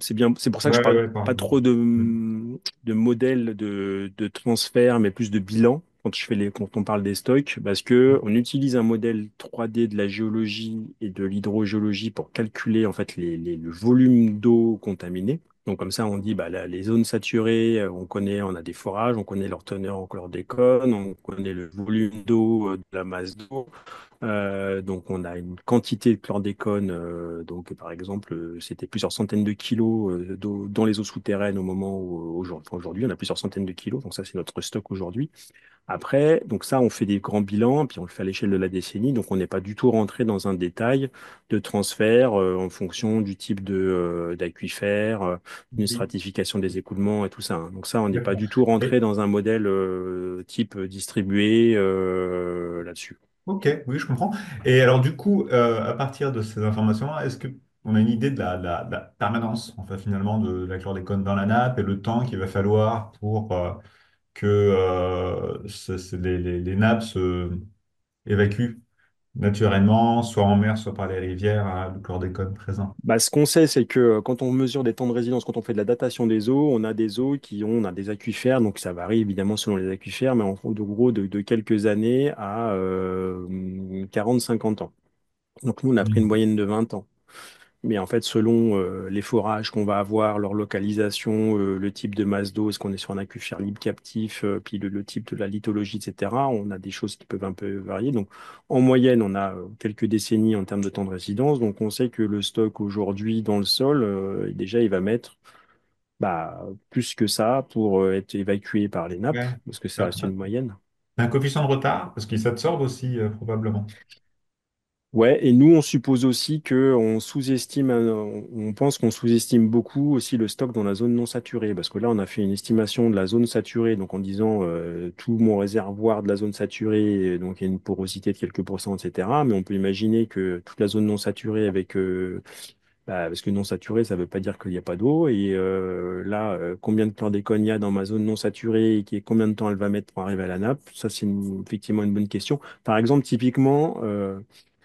B: C'est bien, c'est pour ça que je
E: Ouais,
B: parle
E: ouais,
B: pas
E: pardon.
B: trop de,
E: Hmm.
B: de modèles de transfert, mais plus de bilan quand on parle des stocks, parce que on utilise un modèle 3D de la géologie et de l'hydrogéologie pour calculer en fait le volume d'eau contaminée. Donc comme ça, on dit bah, les zones saturées, on connaît, on a des forages, on connaît leur teneur en chlordécone, on connaît le volume d'eau, de la masse d'eau. Donc on a une quantité de chlordécone, donc par exemple c'était plusieurs centaines de kilos d'eau dans les eaux souterraines au moment où aujourd'hui on a plusieurs centaines de kilos, donc ça c'est notre stock aujourd'hui. Après, donc ça on fait des grands bilans, puis on le fait à l'échelle de la décennie, donc on n'est pas du tout rentré dans un détail de transfert en fonction du type d'aquifère, d'une
E: Oui,
B: stratification des écoulements et tout ça, hein. Donc ça on n'est pas
E: d'accord.
B: du tout rentré
E: Et,
B: dans un modèle type distribué là-dessus.
E: ok, oui, je comprends. Et alors, du coup, à partir de ces informations-là, est-ce que on a une idée de la permanence, en fait, finalement, de la chlordécone dans la nappe et le temps qu'il va falloir pour que les nappes se évacuent naturellement, soit en mer, soit par les rivières, à le chlordécone présent?
B: Bah, ce qu'on sait, c'est que quand on mesure des temps de résidence, quand on fait de la datation des eaux, on a des eaux on a des aquifères, donc ça varie évidemment selon les aquifères, mais en gros de quelques années à 40-50 ans. Donc nous, on a pris une
E: Mhm.
B: moyenne de 20 ans. Mais en fait, selon les forages qu'on va avoir, leur localisation, le type de masse d'eau, est-ce qu'on est sur un aquifère libre captif, puis le type de la lithologie, etc., on a des choses qui peuvent un peu varier. Donc, en moyenne, on a quelques décennies en termes de temps de résidence. Donc, on sait que le stock aujourd'hui dans le sol, déjà, il va mettre bah, plus que ça pour être évacué par les nappes,
E: Ouais.
B: parce que ça
E: Ah,
B: reste
E: ah.
B: une moyenne.
E: Un coefficient de retard, parce qu'ils s'absorbent aussi, probablement.
B: Ouais, et nous, on suppose aussi que on pense qu'on sous-estime beaucoup aussi le stock dans la zone non saturée, parce que là, on a fait une estimation de la zone saturée, donc en disant tout mon réservoir de la zone saturée, donc il y a une porosité de quelques pourcents, etc. Mais on peut imaginer que toute la zone non saturée parce que non saturée, ça ne veut pas dire qu'il n'y a pas d'eau. Et là, combien de chlordécone il y a dans ma zone non saturée et combien de temps elle va mettre pour arriver à la nappe? Ça, c'est effectivement une bonne question. Par exemple, typiquement,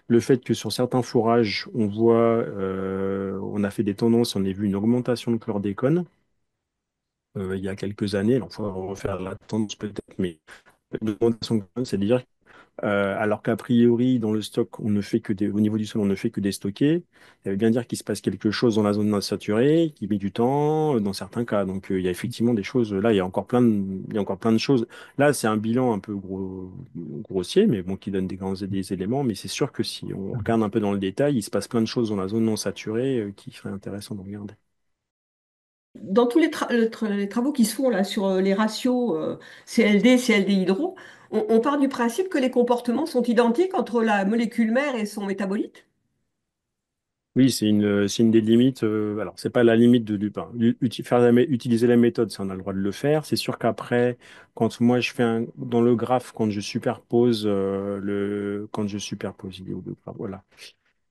B: le fait que sur certains fourrages, on a fait des tendances, on a vu une augmentation de chlordécone il y a quelques années. Alors, il faut refaire la tendance peut-être, mais l'augmentation de chlordécone, c'est-à-dire alors qu'a priori, dans le stock, au niveau du sol, on ne fait que déstocker. Ça veut bien dire qu'il se passe quelque chose dans la zone non saturée, qui met du temps, dans certains cas. Donc, il y a effectivement des choses. Là, il y a encore plein de choses. Là, c'est un bilan un peu grossier, mais bon, qui donne des éléments. Mais c'est sûr que si on regarde un peu dans le détail, il se passe plein de choses dans la zone non saturée, qui serait intéressant de regarder.
A: Dans tous les travaux qui se font là sur les ratios CLD, CLD hydro, on part du principe que les comportements sont identiques entre la molécule mère et son métabolite.
B: Oui, c'est une des limites. Alors, c'est pas la limite de Lupin. Utiliser la méthode, ça, on a le droit de le faire. C'est sûr qu'après, quand moi je fais dans le graphe, quand je superpose, il est où le graphe? Voilà.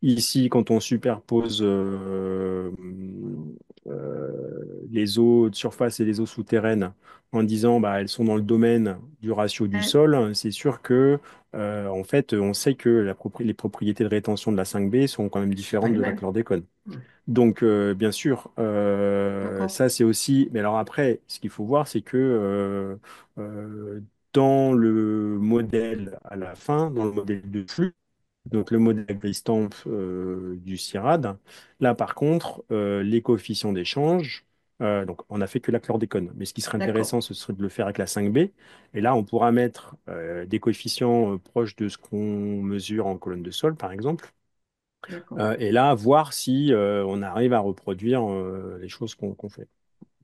B: Ici, quand on superpose les eaux de surface et les eaux souterraines en disant bah, elles sont dans le domaine du ratio du
A: Hein.
B: sol, c'est sûr que en fait, on sait que les propriétés de rétention de la 5B sont quand même
A: C'est pas
B: différentes
A: les
B: de la
A: mêmes.
B: chlordécone.
A: Hmm.
B: Donc, bien sûr,
A: D'accord,
B: ça c'est aussi. Mais alors après, ce qu'il faut voir, c'est que euh, dans le modèle à la fin, dans le modèle de flux, donc le modèle Gristamp du CIRAD. Là, par contre, les coefficients d'échange, donc on n'a fait que la chlordécone. Mais ce qui serait
A: d'accord,
B: intéressant, ce serait de le faire avec la 5B. Et là, on pourra mettre des coefficients proches de ce qu'on mesure en colonne de sol, par exemple.
A: d'accord.
B: Et là, voir si on arrive à reproduire les choses qu'on fait.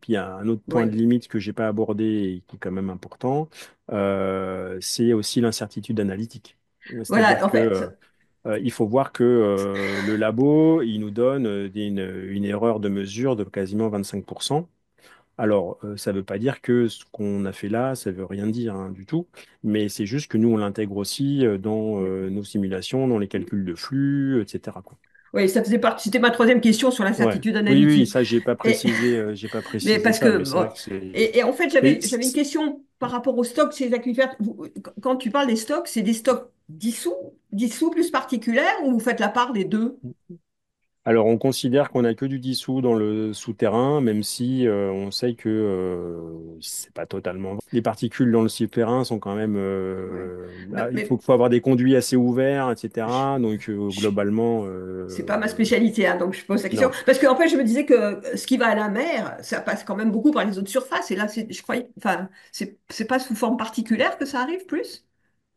B: Puis il y a un autre point de
A: Oui.
B: limite que j'ai pas abordé et qui est quand même important, c'est aussi l'incertitude analytique.
A: Voilà,
B: C'est-à-dire
A: en
B: que
A: fait,
B: il faut voir que le labo, il nous donne une erreur de mesure de quasiment 25%. Alors, ça ne veut pas dire que ce qu'on a fait là, ça ne veut rien dire hein, du tout, mais c'est juste que nous, on l'intègre aussi dans nos simulations, dans les calculs de flux, etc., quoi.
A: oui, ça faisait partie, c'était ma troisième question sur
B: Ouais.
A: l'incertitude
B: Oui, oui,
A: analytique.
B: ça,
A: Et,
B: j'ai pas
A: mais
B: précisé
A: parce
B: ça,
A: que,
B: mais c'est vrai
A: bon,
B: que c'est.
A: et en fait,
B: Mais
A: j'avais une question par rapport aux stocks chez les aquifères. Quand tu parles des stocks, c'est des stocks dissous plus particulières ou vous faites la part des deux?
B: Alors, on considère qu'on n'a que du dissous dans le souterrain, même si on sait que c'est pas totalement vrai. Les particules dans le souterrain sont quand même.
A: Ouais.
B: Il
A: Mais
B: faut avoir des conduits assez ouverts,
A: je-
B: etc. Donc,
A: je-
B: globalement,
A: c'est pas ma spécialité, hein, donc je pose la question.
B: non.
A: Parce qu'en fait, je me disais que ce qui va à la mer, ça passe quand même beaucoup par les eaux de surface. Et là, je croyais, enfin, c'est pas sous forme particulière que ça arrive plus?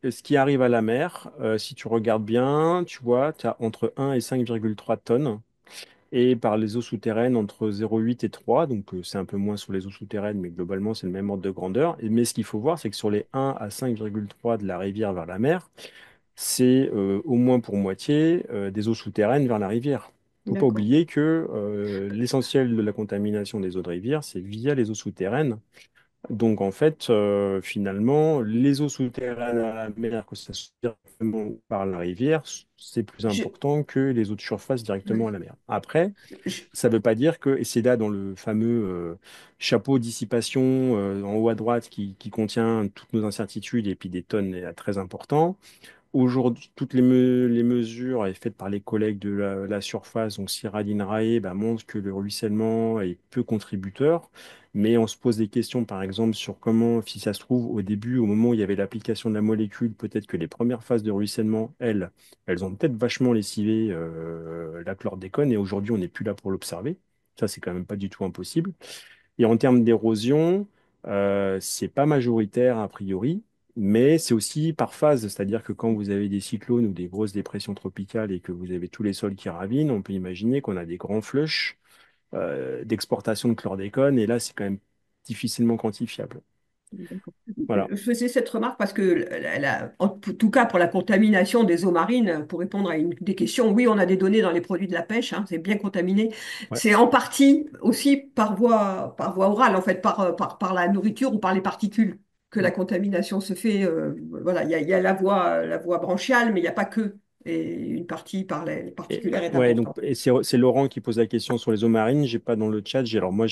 B: Et ce qui arrive à la mer, si tu regardes bien, tu vois, tu as entre 1 et 5,3 tonnes. Et par les eaux souterraines entre 0,8 et 3, donc c'est un peu moins sur les eaux souterraines, mais globalement c'est le même ordre de grandeur. Mais ce qu'il faut voir, c'est que sur les 1 à 5,3 de la rivière vers la mer, c'est au moins pour moitié des eaux souterraines vers la rivière. Il ne faut pas
A: D'accord.
B: oublier que l'essentiel de la contamination des eaux de rivière, c'est via les eaux souterraines. Donc en fait, finalement, les eaux souterraines à la mer, que ça soit directement ou par la rivière, c'est plus
A: Je,
B: important que les eaux de surface directement à
A: ouais.
B: la mer. Après,
A: Je-
B: ça ne veut pas dire que, et c'est là dans le fameux chapeau dissipation en haut à droite qui contient toutes nos incertitudes et puis des tonnes très importants. Aujourd'hui, toutes les mesures faites par les collègues de la surface, donc CIRAD, INRAE, bah, montrent que le ruissellement est peu contributeur. Mais on se pose des questions, par exemple, sur comment, si ça se trouve, au début, au moment où il y avait l'application de la molécule, peut-être que les premières phases de ruissellement, elles ont peut-être vachement lessivé la chlordécone et aujourd'hui, on n'est plus là pour l'observer. Ça, c'est quand même pas du tout impossible. Et en termes d'érosion, c'est pas majoritaire a priori, mais c'est aussi par phase. C'est-à-dire que quand vous avez des cyclones ou des grosses dépressions tropicales et que vous avez tous les sols qui ravinent, on peut imaginer qu'on a des grands flushs d'exportation de chlordécone. Et là, c'est quand même difficilement quantifiable. Voilà.
A: Je faisais cette remarque parce que, en tout cas pour la contamination des eaux marines, pour répondre à une des questions, oui, on a des données dans les produits de la pêche, hein, c'est bien contaminé.
B: Ouais.
A: C'est en partie aussi par voie orale, en fait, par la nourriture ou par les particules que la contamination se fait. Voilà, il y a la voie branchiale, mais il n'y a pas que. Et une partie par les particules est
B: Ouais, donc
A: importante.
B: et c'est Laurent qui pose la question sur les eaux marines. J'ai pas dans le chat. Alors moi,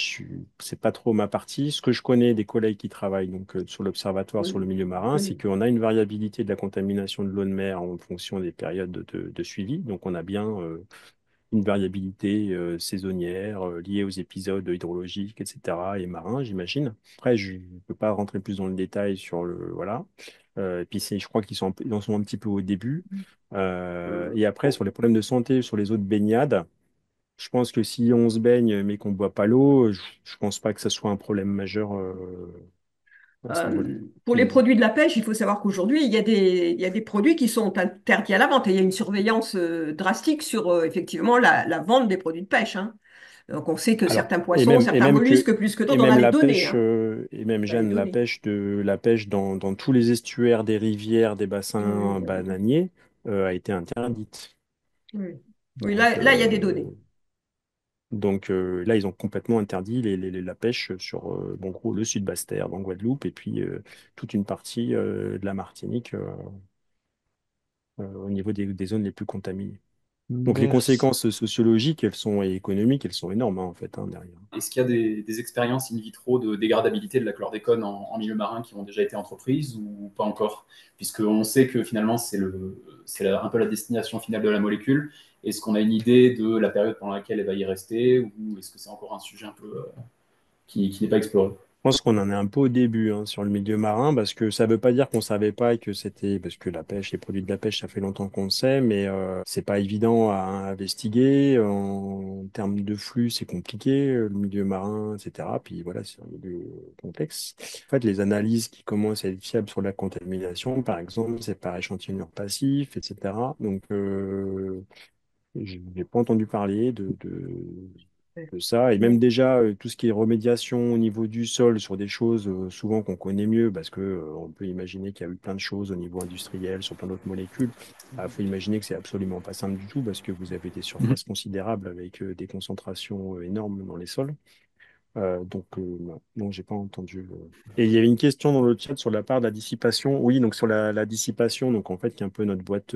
B: c'est pas trop ma partie. Ce que je connais des collègues qui travaillent donc sur l'observatoire sur le
A: Oui,
B: milieu
A: je
B: marin, c'est
A: connais.
B: qu'on a une variabilité de la contamination de l'eau de mer en fonction des périodes de suivi. Donc on a bien une variabilité saisonnière liée aux épisodes hydrologiques, etc. et marins, j'imagine. Après, je ne peux pas rentrer plus dans le détail sur le voilà. Et puis je crois ils en sont un petit peu au début. Et après, sur les problèmes de santé, sur les eaux de baignade, je pense que si on se baigne mais qu'on ne boit pas l'eau, je ne pense pas que ça soit un problème majeur à ce niveau-là.
A: Pour les
B: Mm.
A: produits de la pêche, il faut savoir qu'aujourd'hui, il y a des produits qui sont interdits à la vente et il y a une surveillance drastique sur effectivement la vente des produits de pêche, hein. Donc on sait que
B: Alors,
A: certains poissons,
B: et
A: certains
B: même que,
A: mollusques, plus que
B: et
A: d'autres, on a
B: même
A: les
B: la
A: données,
B: pêche,
A: hein.
B: et même
A: On a les
B: Jeanne,
A: données.
B: la pêche dans tous les estuaires des rivières, des
A: Oui,
B: bassins bananiers, a été interdite.
A: oui. Oui,
B: Donc,
A: là, il y a des données.
B: là, ils ont complètement interdit la pêche sur, bon, en gros, le sud Basse-Terre, dans Guadeloupe, et puis toute une partie de la Martinique au niveau des zones les plus contaminées. Donc, les
D: Merci.
B: conséquences sociologiques, et économiques, elles sont énormes, hein, en fait, hein, derrière.
F: Est-ce qu'il y a des expériences in vitro de dégradabilité de la chlordécone en milieu marin qui ont déjà été entreprises ou pas encore? Puisqu'on sait que finalement, un peu la destination finale de la molécule. Est-ce qu'on a une idée de la période pendant laquelle elle va y rester ou est-ce que c'est encore un sujet un peu qui n'est pas exploré?
B: Je pense qu'on en est un peu au début hein, sur le milieu marin, parce que ça ne veut pas dire qu'on ne savait pas que c'était, parce que la pêche, les produits de la pêche, ça fait longtemps qu'on le sait, mais c'est pas évident à investiguer. En termes de flux, c'est compliqué, le milieu marin, etc. Puis voilà, c'est un milieu complexe. En fait, les analyses qui commencent à être fiables sur la contamination, par exemple, c'est par échantillonneur passif, etc. Donc, je n'ai pas entendu parler de ça. Et même déjà, tout ce qui est remédiation au niveau du sol sur des choses souvent qu'on connaît mieux, parce que on peut imaginer qu'il y a eu plein de choses au niveau industriel sur plein d'autres molécules. Il faut imaginer que c'est absolument pas simple du tout parce que vous avez des
F: Mhm.
B: surfaces considérables avec des concentrations énormes dans les sols. Non, j'ai pas entendu. Et il y avait une question dans le chat sur la part de la dissipation. Oui, donc sur la dissipation, donc en fait, qui est un peu notre boîte,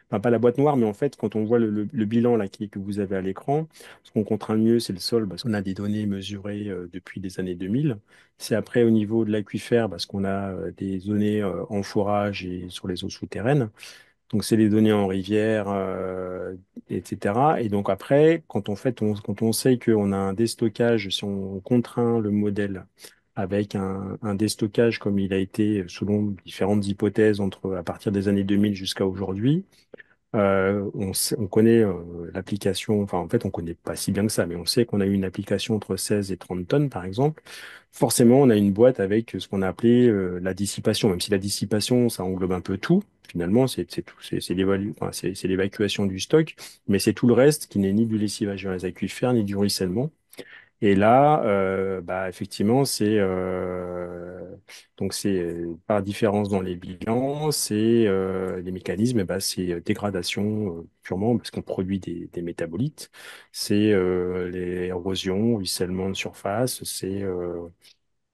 B: enfin pas la boîte noire, mais en fait, quand on voit le bilan là, que vous avez à l'écran, ce qu'on contraint le mieux, c'est le sol, parce qu'on a des données mesurées depuis les années 2000. C'est après au niveau de l'aquifère, parce qu'on a des données en forage et sur les eaux souterraines. Donc, c'est les données en rivière, etc. Et donc, après, quand on sait qu'on a un déstockage, si on contraint le modèle avec un déstockage comme il a été selon différentes hypothèses à partir des années 2000 jusqu'à aujourd'hui, on connaît l'application, enfin en fait on connaît pas si bien que ça, mais on sait qu'on a eu une application entre 16 et 30 tonnes par exemple. Forcément, on a une boîte avec ce qu'on a appelé la dissipation, même si la dissipation, ça englobe un peu tout. Finalement, c'est tout, c'est l'évacuation du stock, mais c'est tout le reste qui n'est ni du lessivage dans les aquifères, ni du ruissellement. Et là, bah, effectivement, c'est par différence dans les bilans, c'est les mécanismes, bah, c'est dégradation purement parce qu'on produit des métabolites, c'est les érosions, ruissellement de surface,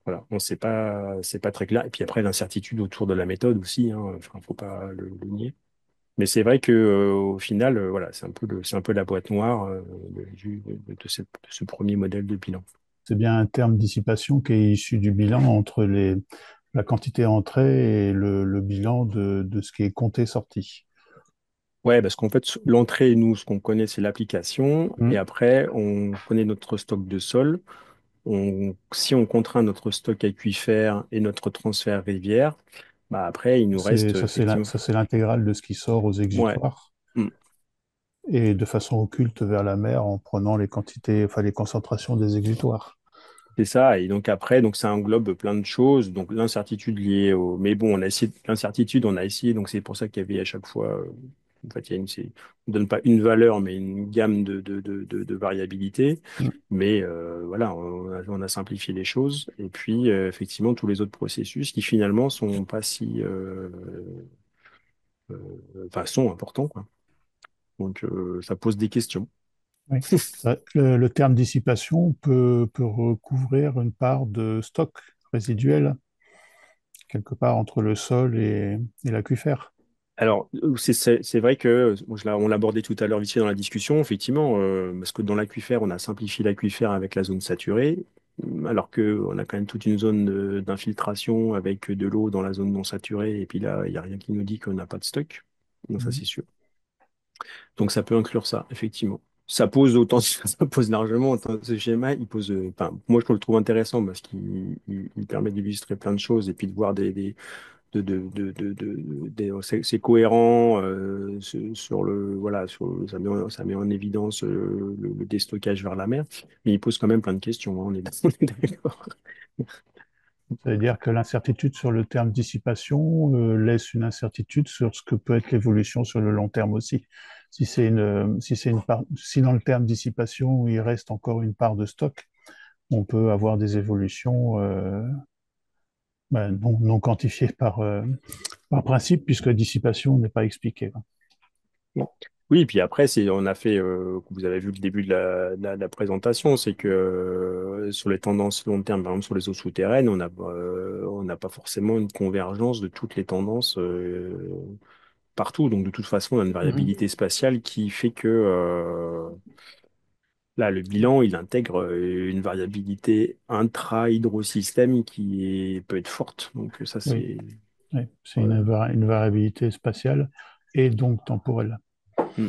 B: voilà, on sait pas, c'est pas très clair. Et puis après, l'incertitude autour de la méthode aussi, hein, enfin, faut pas le nier. Mais c'est vrai que au final, voilà, c'est un peu la boîte noire de ce premier modèle de bilan.
G: C'est bien un terme dissipation qui est issu du bilan entre la quantité entrée et le bilan de ce qui est compté sorti.
B: Ouais, parce qu'en fait, l'entrée, nous, ce qu'on connaît, c'est l'application.
G: Hmm.
B: Et après, on connaît notre stock de sol. Si on contraint notre stock aquifère et notre transfert rivière, bah après, il nous reste effectivement.
G: Ça, c'est l'intégrale de ce qui sort aux
B: Ouais.
G: exutoires
B: Mm.
G: et de façon occulte vers la mer en prenant les quantités, enfin les concentrations des exutoires.
B: C'est ça. Et donc après, donc ça englobe plein de choses. Donc l'incertitude liée au. Mais bon, on a essayé l'incertitude, on a essayé. Donc c'est pour ça qu'il y avait à chaque fois En fait, on ne donne pas une valeur, mais une gamme de variabilité.
G: Mm.
B: Mais voilà, on a simplifié les choses. Et puis, effectivement, tous les autres processus qui finalement sont pas si, enfin, sont importants, quoi. Donc, ça pose des questions.
G: Oui. Le terme dissipation peut recouvrir une part de stock résiduel quelque part entre le sol et l'aquifère.
B: Alors, c'est vrai que, bon, on l'abordait tout à l'heure vite fait dans la discussion, effectivement, parce que dans l'aquifère, on a simplifié l'aquifère avec la zone saturée, alors qu'on a quand même toute une zone d'infiltration avec de l'eau dans la zone non saturée, et puis là, il n'y a rien qui nous dit qu'on n'a pas de stock. Donc ça,
G: Mhm.
B: c'est sûr. Donc ça peut inclure ça, effectivement. Ça pose autant, ça pose largement, autant ce schéma, il pose, enfin, moi je le trouve intéressant parce qu'il permet d'illustrer plein de choses et puis de voir c'est cohérent sur le voilà ça met en évidence le déstockage vers la mer, mais il pose quand même plein de questions, hein, on est, on est d'accord.
G: Ça veut dire que l'incertitude sur le terme dissipation laisse une incertitude sur ce que peut être l'évolution sur le long terme aussi. Si dans le terme dissipation, il reste encore une part de stock, on peut avoir des évolutions non quantifiées par principe, puisque la dissipation n'est pas expliquée.
B: Bon. Oui, puis après, on a fait, vous avez vu le début de la présentation, c'est que sur les tendances long terme, par exemple sur les eaux souterraines, on n'a pas forcément une convergence de toutes les tendances partout. Donc de toute façon, on a une
F: Mhm.
B: variabilité spatiale qui fait que là, le bilan, il intègre une variabilité intra-hydrosystème peut être forte. Donc ça,
G: Oui,
B: c'est...
G: oui. C'est
B: euh,
G: une variabilité spatiale et donc temporelle.
B: mm.